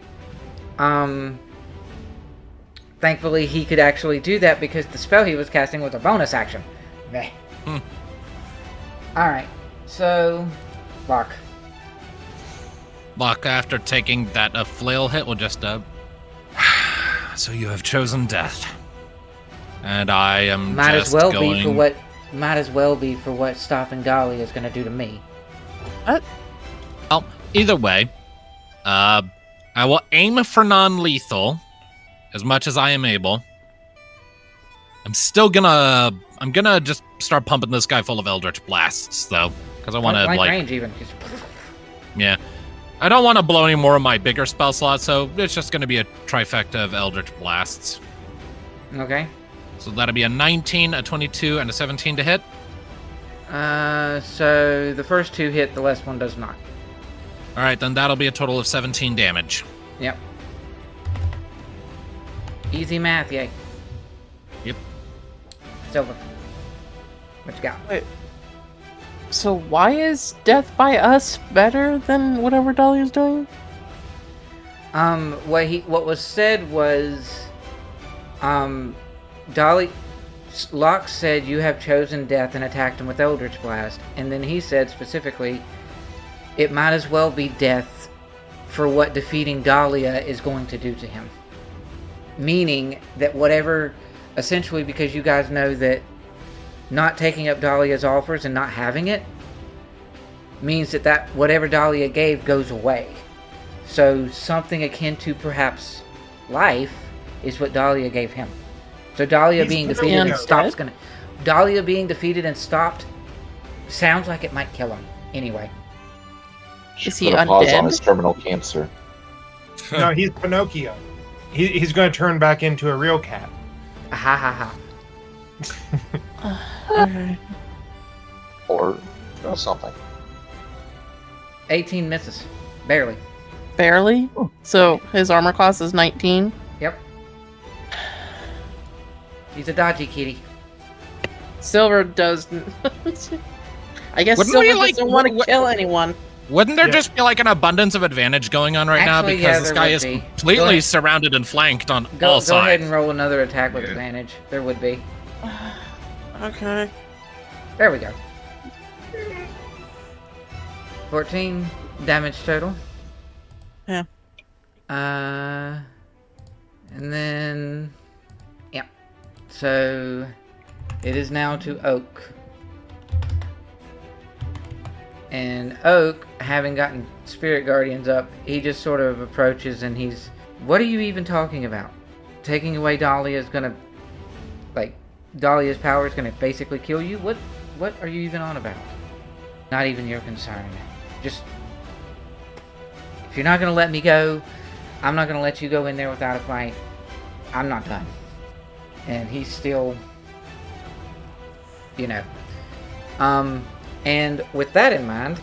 Thankfully he could actually do that because the spell he was casting was a bonus action. Meh. Alright, so Locke. Locke, after taking that flail hit, will just so you have chosen death, and I am Might just as well going. be for what stopping Dolly is gonna do to me. Well, either way, I will aim for non-lethal as much as I am able. I'm gonna just start pumping this guy full of Eldritch Blasts, though, because I want to Point like, range even. Just- yeah, I don't want to blow any more of my bigger spell slots, so it's just gonna be a trifecta of Eldritch Blasts. Okay. So that'll be a 19, a 22, and a 17 to hit. So the first two hit, the last one does not. All right, then that'll be a total of 17 damage. Yep. Easy math, yay. Yep. Silver. What you got? So why is death by us better than whatever Dahlia's doing? What was said was, Locke said you have chosen death and attacked him with Eldritch Blast, and then he said specifically, it might as well be death for what defeating Dahlia is going to do to him. Meaning that whatever, essentially because you guys know that not taking up Dahlia's offers and not having it means that whatever Dahlia gave goes away. So something akin to perhaps life is what Dalila gave him. So Dalila He's being been defeated and dead? stopped gonna. Dalila being defeated and stopped sounds like it might kill him. Anyway. Should Is he put a pause on undead? his terminal cancer. No, he's Pinocchio. He's going to turn back into a real cat. Ha ha ha. Okay. Or something. 18 misses. Barely. Barely. So his armor class is 19. Yep. He's a dodgy kitty. Silver does. I guess Wouldn't Silver we, like, doesn't want to what- kill anyone. Wouldn't there Yeah. just be like an abundance of advantage going on right now Actually, because yeah, this there guy would is be. Go completely ahead. surrounded and flanked on Go all ahead sides? and roll another attack with advantage. There would be. Okay. There we go. 14 damage total. Yeah. And then, yeah. So it is now to Oak. And Oak, having gotten Spirit Guardians up, he just sort of approaches and he's, what are you even talking about? Taking away Dahlia is gonna, like, Dahlia's power is gonna basically kill you? What are you even on about? Not even your concern. Just, if you're not gonna let me go, I'm not gonna let you go in there without a fight. I'm not done. And he's still, you know. And with that in mind,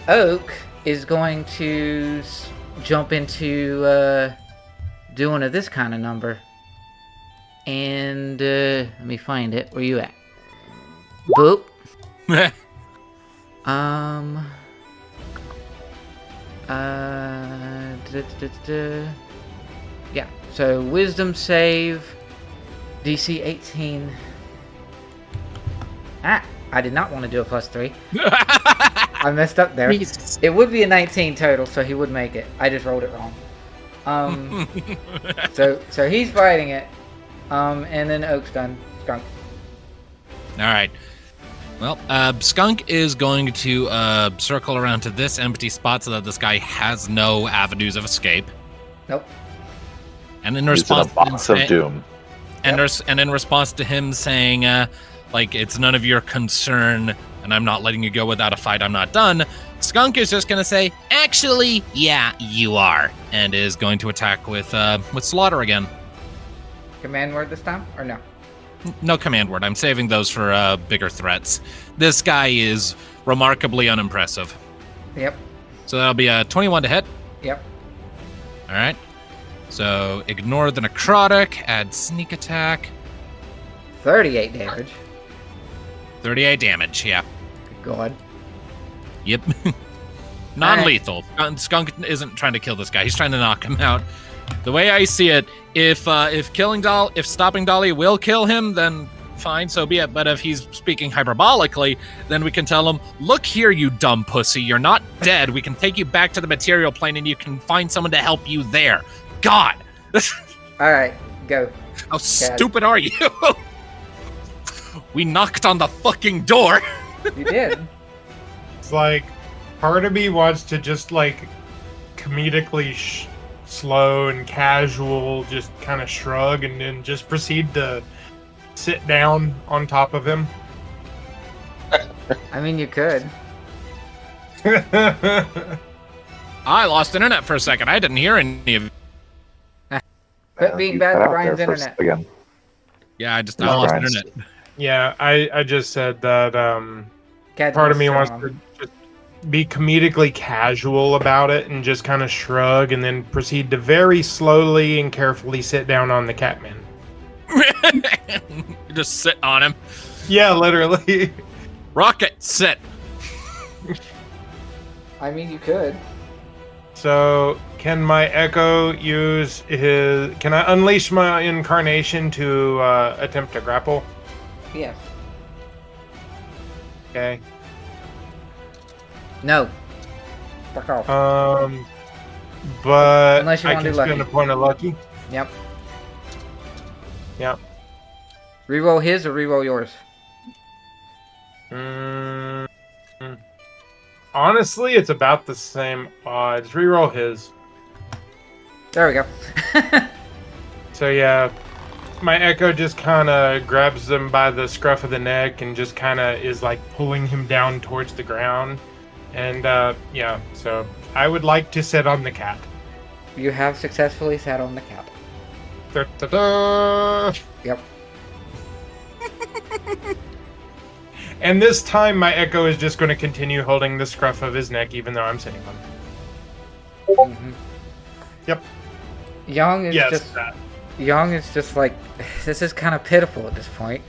Oak is going to jump into doing this kind of number. And let me find it. Where you at? Boop. Yeah. So Wisdom save, DC 18. I did not want to do a +3. I messed up there. He's It would be a 19 total, so he would make it. I just rolled it wrong. So he's fighting it. And then Oak's done. Skunk. All right. Well, Skunk is going to circle around to this empty spot so that this guy has no avenues of escape. Nope. And in He's in a response, box of doom. and in response to him saying, like, it's none of your concern, and I'm not letting you go without a fight, I'm not done, Skunk is just gonna say, actually, yeah, you are, and is going to attack with Slaughter again. Command word this time? Or no? No command word. I'm saving those for bigger threats. This guy is remarkably unimpressive. Yep. So that'll be a 21 to hit. Yep. All right. So ignore the necrotic, add sneak attack. 38 damage. 38 damage, yeah. Good God. Yep. Non-lethal. Skunk isn't trying to kill this guy. He's trying to knock him out. The way I see it, if stopping Dolly will kill him, then fine, so be it. But if he's speaking hyperbolically, then we can tell him, look here, you dumb pussy, you're not dead. We can take you back to the material plane and you can find someone to help you there. God! Alright, go. How stupid are you? We knocked on the fucking door. You did. It's like, part of me wants to just like comedically slow and casual, just kind of shrug and then just proceed to sit down on top of him. I mean, you could. I lost internet for a second. I didn't hear any of. Quit being You bad cut at out Brian's there for a internet. second. Yeah, I No, lost Brian's- internet. Yeah, I just said that Cat's part of me strong. wants to just be comedically casual about it and just kind of shrug and then proceed to very slowly and carefully sit down on the Catman. You just sit on him. Yeah, literally. Rocket, sit. I mean, you could. So, can my Echo use his... Can I unleash my incarnation to attempt to grapple? Yeah. Okay. No. Fuck off. But Unless you I wanna can do spend lucky. a point of lucky. Yep. Yep. Reroll his or reroll yours? Honestly, it's about the same odds. Reroll his. There we go. So yeah, my echo just kind of grabs him by the scruff of the neck and just kind of is like pulling him down towards the ground. And yeah, so I would like to sit on the cat. You have successfully sat on the cap. Da-da-da. Yep. And this time, my echo is just going to continue holding the scruff of his neck, even though I'm sitting on him. Mm-hmm. Yep. Young is Yes. just That. Young is just like, this is kind of pitiful at this point.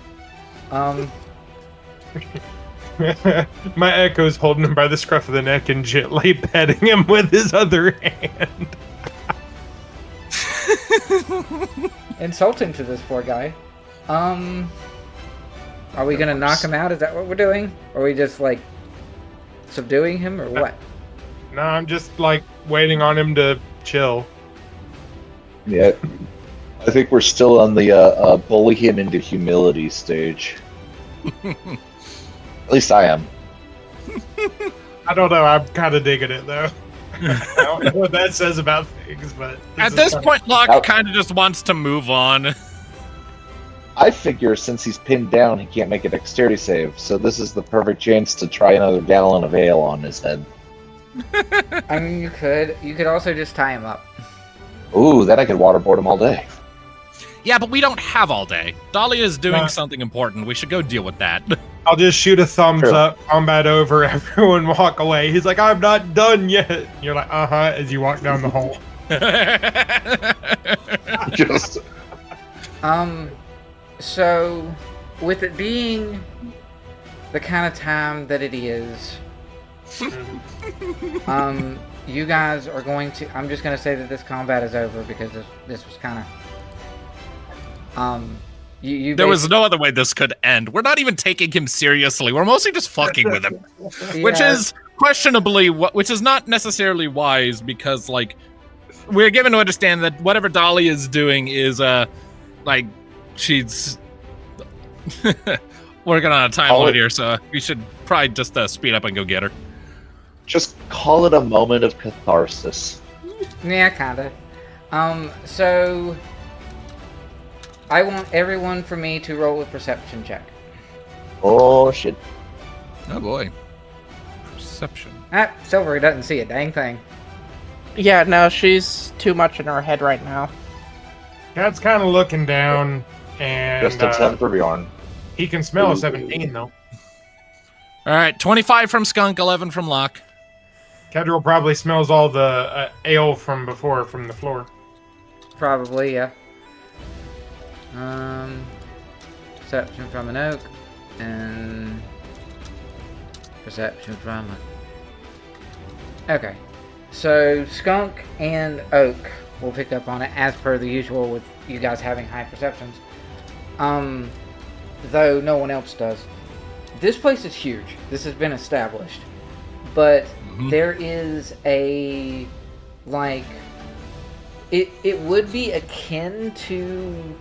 My echo's holding him by the scruff of the neck and gently petting him with his other hand. Insulting to this poor guy. Are we gonna knock him out? Is that what we're doing? Are we just like subduing him or what? No, I'm just like waiting on him to chill. Yeah. I think we're still on the bully him into humility stage. At least I am. I don't know. I'm kind of digging it though. I don't know what that says about things, but At this point, Locke kind of just wants to move on. I figure since he's pinned down, he can't make a dexterity save, so this is the perfect chance to try another gallon of ale on his head. I mean, you could also just tie him up. Ooh, then I could waterboard him all day. Yeah, but we don't have all day. Dahlia is doing something important. We should go deal with that. I'll just shoot a thumbs True. up, combat over, everyone walk away. He's like, I'm not done yet. You're like, as you walk down the hall. Just So, with it being the kind of time that it is, you guys are going to, I'm just going to say that this combat is over because this was kind of, there was no other way this could end. We're not even taking him seriously. We're mostly just fucking with him. Which is questionably, which is not necessarily wise because, like, we're given to understand that whatever Dahlia is doing is, like, she's working on a time limit here, so we should probably just speed up and go get her. Just call it a moment of catharsis. Yeah, kinda. So I want everyone for me to roll a perception check. Oh shit. Oh boy. Perception. Silvery doesn't see a dang thing. Yeah, no, she's too much in her head right now. Cat's kind of looking down, and Just a 10 for Bjorn. he can smell a 17, though. Alright, 25 from Skunk, 11 from Locke. Kedril probably smells all the ale from before from the floor. Probably, yeah. Perception from an oak, and perception from a... Okay. So, Skunk and Oak will pick up on it, as per the usual with you guys having high perceptions. Though no one else does. This place is huge. This has been established. But there is a, like... It would be akin to,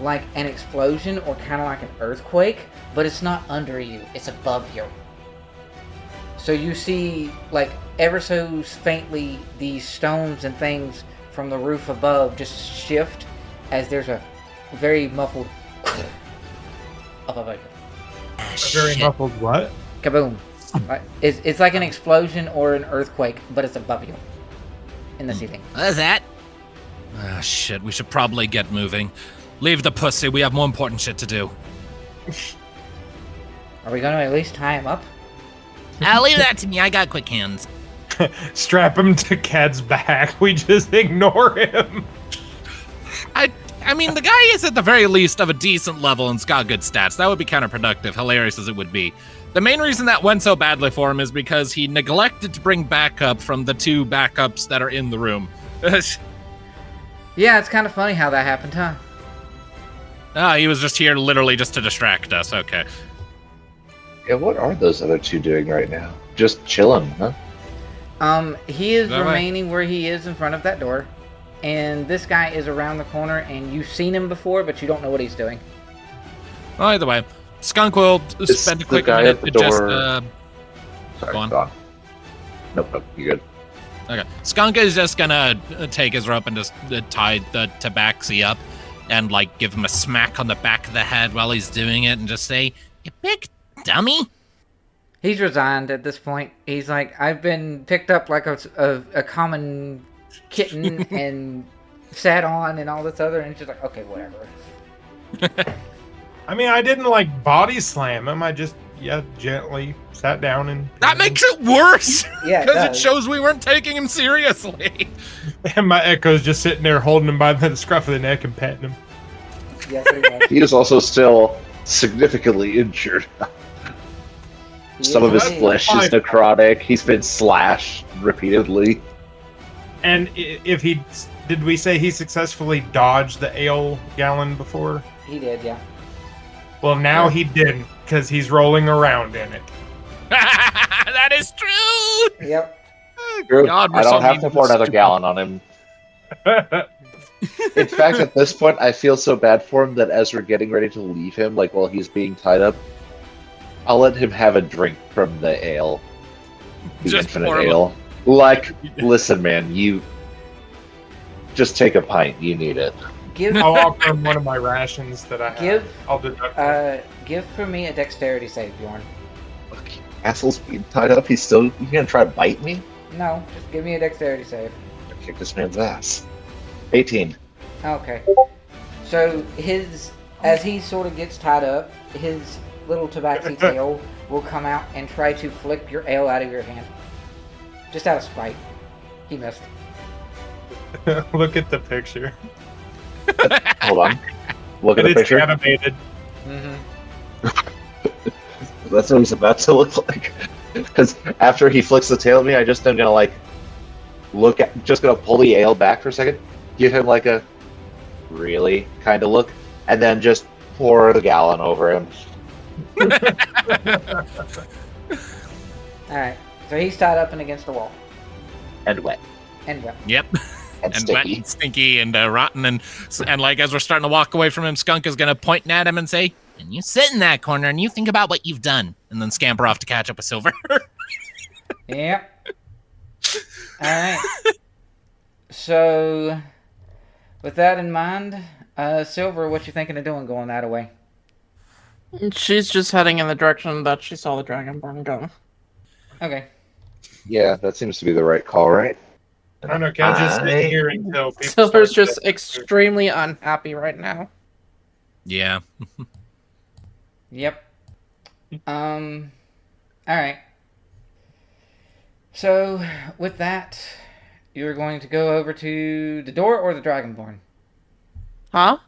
like, an explosion or kind of like an earthquake, but it's not under you. It's above you. So you see, like, ever so faintly, these stones and things from the roof above just shift as there's a very muffled up above you. A very muffled what? Kaboom. It's like an explosion or an earthquake, but it's above you. In the ceiling. What is that? Ah, shit, we should probably get moving. Leave the pussy, we have more important shit to do. Are we going to at least tie him up? Leave that to me, I got quick hands. Strap him to Cad's back. We just ignore him. I mean, the guy is at the very least of a decent level and's got good stats. That would be counterproductive, hilarious as it would be. The main reason that went so badly for him is because he neglected to bring backup from the two backups that are in the room. Yeah, it's kind of funny how that happened, huh? He was just here literally just to distract us, okay. Yeah, what are those other two doing right now? Just chilling, huh? He is That way. remaining where he is in front of that door. And this guy is around the corner, and you've seen him before, but you don't know what he's doing. Well, either way, Skunk will Is spend a the quick guy minute at the to just door- Sorry, Go on. gone. Nope, you good. Okay. Skunk is just gonna take his rope and just tie the tabaxi up and, like, give him a smack on the back of the head while he's doing it and just say, "You big dummy." He's resigned at this point. He's like, I've been picked up like a common kitten and sat on and all this other, and it's just like, okay, whatever. I mean, I didn't like body slam him. I just gently sat down and That makes it worse! Yeah, Because it does. shows we weren't taking him seriously. and my Echo's just sitting there holding him by the scruff of the neck and petting him. Yeah, pretty much. He is also still significantly injured. Some of his He is flesh is necrotic. He's been slashed repeatedly. And if did we say he successfully dodged the ale gallon before? He did, yeah. Well, now he didn't, because he's rolling around in it. That is true! Yep. True. God, we're I don't so have mean to to pour another stupid. gallon on him. In fact, at this point, I feel so bad for him that as we're getting ready to leave him, like while he's being tied up, I'll let him have a drink from the ale. The Just infinite pour him ale. Like, listen, man, you just take a pint. You need it. Give I'll offer him one of my rations that I have. I'll deduct it. give for me a dexterity save, Bjorn. Look, asshole's being tied up. He's still. You gonna try to bite me? No, just give me a dexterity save. I'll kick this man's ass. 18. Okay. So as he sort of gets tied up, his little tabaxi tail will come out and try to flick your ale out of your hand. Just out of spite. He missed. Look at the picture. Hold on. Look at And the it's picture. animated. Mm-hmm. That's what he's about to look like. Because after he flicks the tail at me, I just am gonna like just gonna pull the ale back for a second, give him like a really kind of look, and then just pour the gallon over him. Alright. So he's tied up and against the wall. And wet. And well. Yep. And And wet sticky. and stinky and rotten. And like, as we're starting to walk away from him, Skunk is going to point at him and say, "And you sit in that corner and you think about what you've done." And then scamper off to catch up with Silver. Yep. Alright. So, with that in mind, Silver, what you thinking of doing going that way? She's just heading in the direction that she saw the Dragonborn go. Okay. Yeah, that seems to be the right call, right? I don't know. Can I just sit here until people Silver's start just to- extremely unhappy right now. Yeah. Yep. Alright. So, with that, you're going to go over to the door or the Dragonborn? Huh?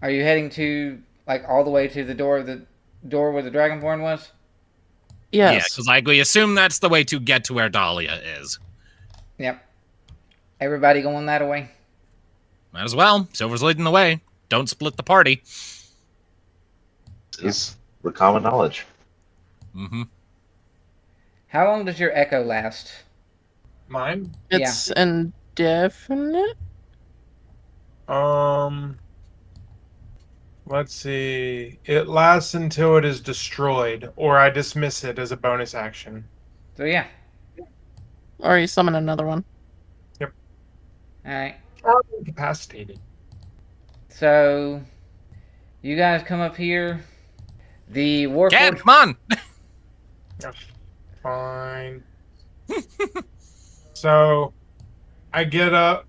Are you heading to, like, all the way to the door where the Dragonborn was? Yeah, Yes. because like, we assume that's the way to get to where Dahlia is. Yep. Everybody going that way? Might as well. Silver's leading the way. Don't split the party. This is the common knowledge. Mm-hmm. How long does your echo last? Mine? It's indefinite? Let's see. It lasts until it is destroyed, or I dismiss it as a bonus action. So, yeah. Or you summon another one? Alright. Or I'm incapacitated. So, you guys come up here. The Warforged... Ken, come on! Fine. So, I get up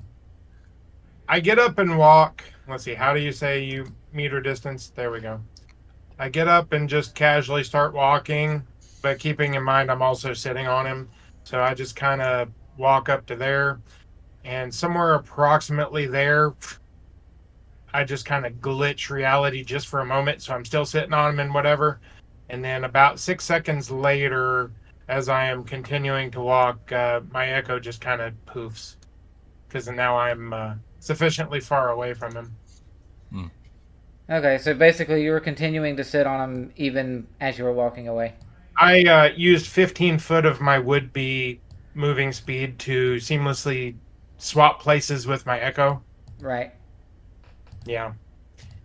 and walk. Let's see, how do you say you meter distance? There we go. I get up and just casually start walking, but keeping in mind I'm also sitting on him. So I just kind of walk up to there, and somewhere approximately there, I just kind of glitch reality just for a moment. So I'm still sitting on him and whatever. And then about 6 seconds later, as I am continuing to walk, my echo just kind of poofs. Because now I'm sufficiently far away from him. Okay, so basically you were continuing to sit on him even as you were walking away. I used 15 foot of my would-be moving speed to seamlessly swap places with my echo. Right. Yeah.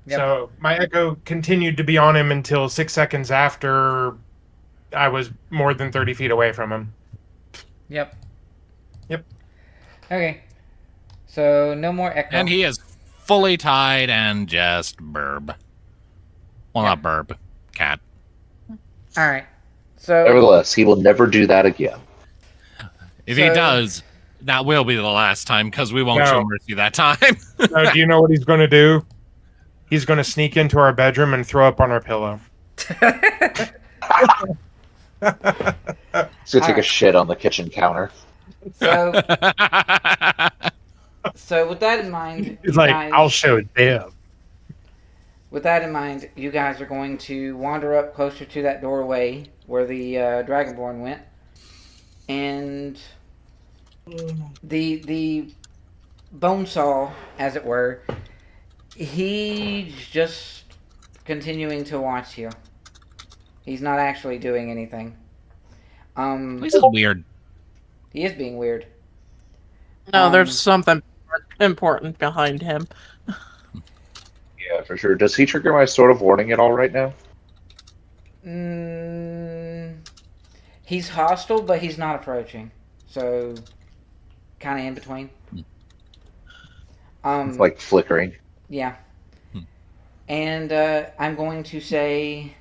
Yep. So my echo continued to be on him until 6 seconds after I was more than 30 feet away from him. Yep. Yep. Okay. So no more echo. And he is fully tied and just burb. Well, not burb. Cat. All right. So Nevertheless, he will never do that again. If he does, that will be the last time because we won't show mercy that time. Do you know what he's going to do? He's going to sneak into our bedroom and throw up on our pillow. He's going to take a shit on the kitchen counter. So, so with that in mind, He's like, I'll show them. With that in mind, you guys are going to wander up closer to that doorway where the Dragonborn went, and the bonesaw, as it were, he's just continuing to watch you. He's not actually doing anything. This is weird. He is being weird. No, there's something important behind him. Yeah, for sure. Does he trigger my Sword of Warning at all right now? He's hostile, but he's not approaching. So, kind of in between. It's like flickering. Yeah. And I'm going to say,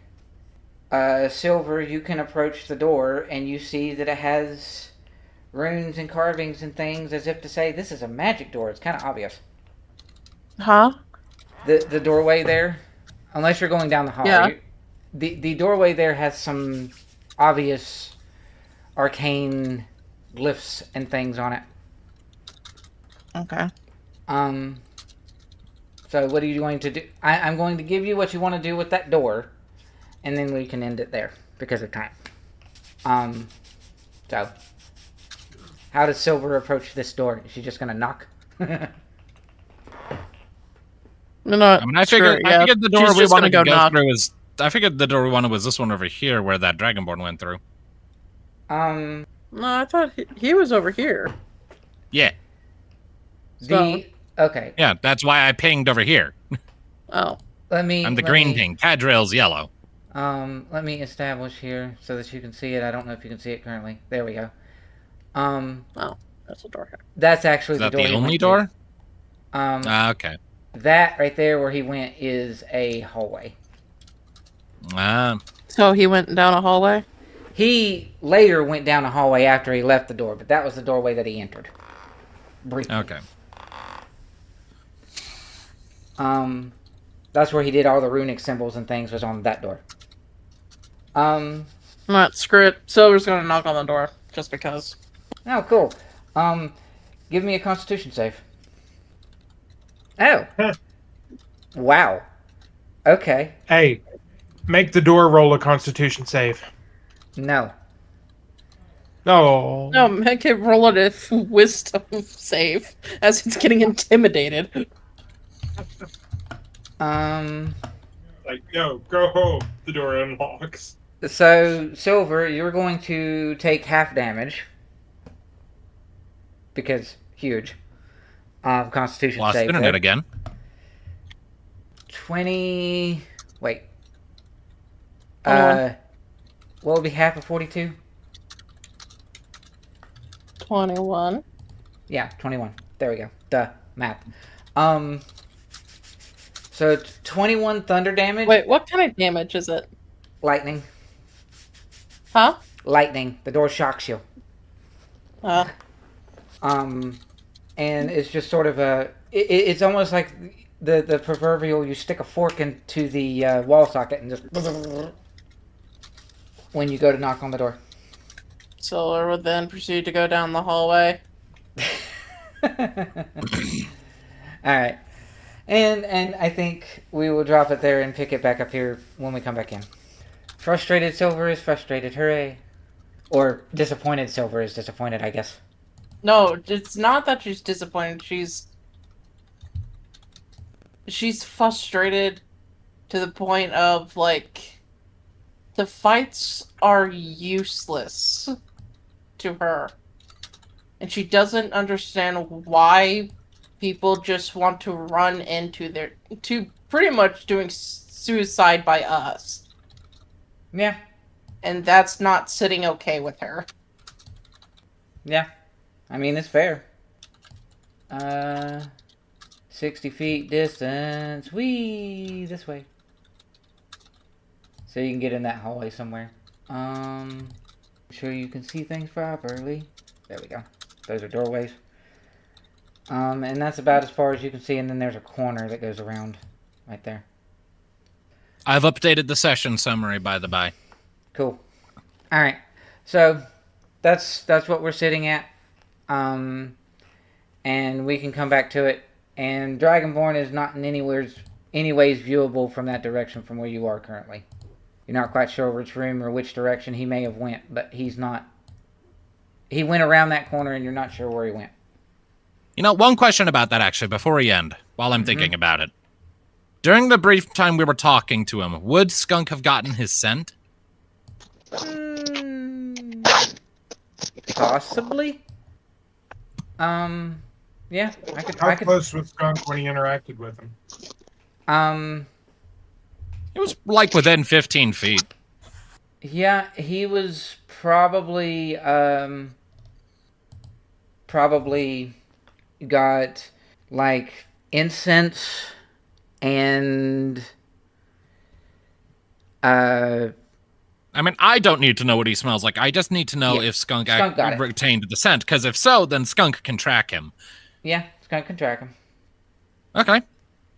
Silver, you can approach the door, and you see that it has runes and carvings and things, as if to say, this is a magic door. It's kind of obvious. Huh? The doorway there, unless you're going down the hall. Yeah. The doorway there has some obvious arcane glyphs and things on it. Okay. So what are you going to do? I'm going to give you what you want to do with that door, and then we can end it there because of time. So how does Silver approach this door? Is she just gonna knock? I figured the door we wanted to go through was. I figured the door we wanted was this one over here, where that Dragonborn went through. No, I thought he was over here. Yeah. Okay. Yeah, that's why I pinged over here. Oh. I'm the green ping. Cadril's yellow. Let me establish here so that you can see it. I don't know if you can see it currently. There we go. Oh, that's a door. That's actually the door. Is that the only door? Okay. That right there where he went is a hallway. So he went down a hallway? He later went down a hallway after he left the door, but that was the doorway that he entered. Briefly. Okay. That's where he did all the runic symbols and things, was on that door. Not screw it. Silver's gonna knock on the door, just because. Oh, cool. Give me a Constitution save. Oh. Wow. Okay. Hey, make the door roll a Constitution save. No. No. No, make it roll a wisdom save as it's getting intimidated. Like, no, go home. The door unlocks. So, Silver, you're going to take half damage. Because, huge. Constitution Lost save. internet again. 20... Wait. 21. What would be half of 42? 21. Yeah, 21. There we go. Duh. Math. So, 21 thunder damage. Wait, what kind of damage is it? Lightning. Huh? Lightning. The door shocks you. And it's just sort of a... It's almost like the proverbial, you stick a fork into the wall socket and just... when you go to knock on the door. Silver would then proceed to go down the hallway. Alright. And I think we will drop it there and pick it back up here when we come back in. Frustrated Silver is frustrated. Hooray. Or disappointed Silver is disappointed, I guess. No, it's not that she's disappointed. She's frustrated to the point of, like, the fights are useless to her. And she doesn't understand why people just want to run into pretty much doing suicide by us. Yeah. and that's not sitting okay with her. Yeah. I mean, it's fair. 60 feet distance. Whee! This way. So you can get in that hallway somewhere. Sure you can see things properly. There we go. Those are doorways. And that's about as far as you can see, and then there's a corner that goes around right there. I've updated the session summary, by the by. Cool. Alright. So that's what we're sitting at. And we can come back to it. And Dragonborn is not in any ways viewable from that direction from where you are currently. You're not quite sure which room or which direction he may have went, but he's not. He went around that corner and you're not sure where he went. You know, one question about that, actually, before we end, while I'm thinking about it. During the brief time we were talking to him, would Skunk have gotten his scent? Possibly. Yeah, I could. How close was Skunk when he interacted with him? It was like within 15 feet. Yeah, he was probably got like incense and I mean, I don't need to know what he smells like. I just need to know if Skunk retained the scent, because if so, then Skunk can track him. Yeah, Skunk can track him. Okay.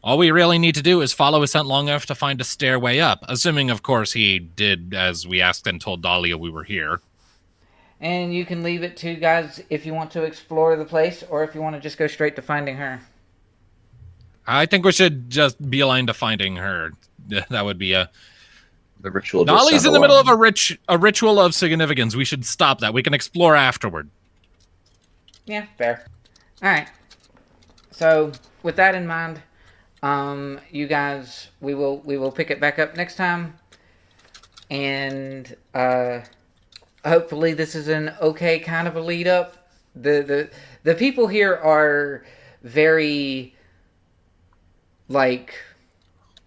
All we really need to do is follow his scent long enough to find a stairway up, assuming, of course, he did as we asked and told Dalila we were here. And you can leave it to guys if you want to explore the place, or if you want to just go straight to finding her. I think we should just beeline to finding her. That would be a... The ritual. Dolly's in the middle of a ritual of significance. We should stop that. We can explore afterward. Yeah, fair. All right. So with that in mind, you guys, we will pick it back up next time, and hopefully this is an okay kind of a lead up. The people here are very like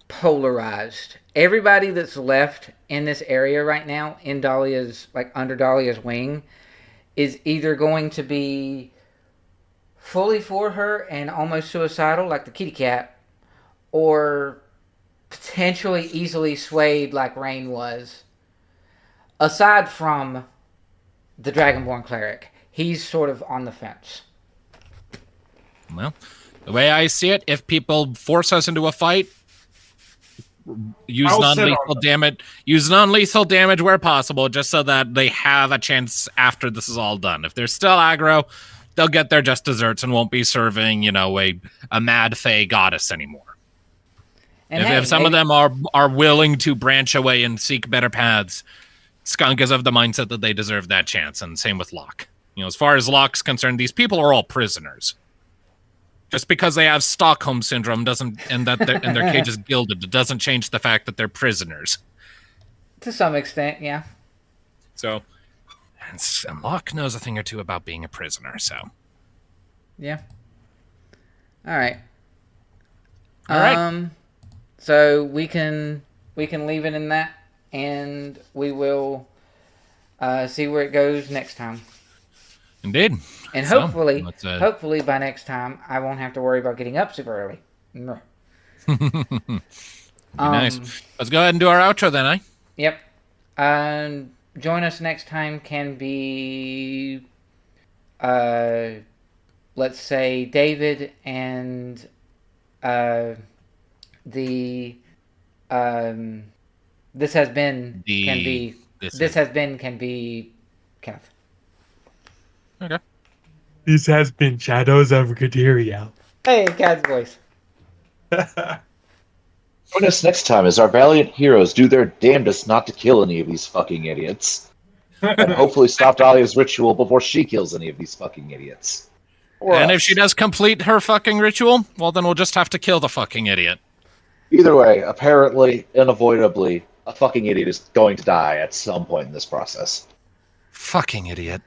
polarized. Everybody that's left in this area right now, in Dahlia's, like under Dahlia's wing, is either going to be fully for her and almost suicidal, like the kitty cat, or potentially easily swayed, like Rain was. Aside from the Dragonborn cleric, he's sort of on the fence. Well, the way I see it, if people force us into a fight, use non-lethal damage where possible, just so that they have a chance after this is all done. If they're still aggro, they'll get their just desserts and won't be serving, a mad fae goddess anymore. And if some of them are willing to branch away and seek better paths, Skunk is of the mindset that they deserve that chance, and same with Locke. As far as Locke's concerned, these people are all prisoners. Just because they have Stockholm syndrome and their cage is gilded, it doesn't change the fact that they're prisoners. To some extent, yeah. So, and Locke knows a thing or two about being a prisoner, so. Yeah. All right. All right. So we can leave it in that, and we will see where it goes next time. Indeed. And hopefully by next time, I won't have to worry about getting up super early. No. Nice. Let's go ahead and do our outro then, eh? Yep. Join us next time can be, let's say, David and this has been can be Kenneth. Okay. This has been Shadows of Gradiriel. Hey, cat's voice. Join us next time as our valiant heroes do their damnedest not to kill any of these fucking idiots. And hopefully stop Dahlia's ritual before she kills any of these fucking idiots. And if she does complete her fucking ritual, well, then we'll just have to kill the fucking idiot. Either way, apparently, unavoidably, a fucking idiot is going to die at some point in this process. Fucking idiot.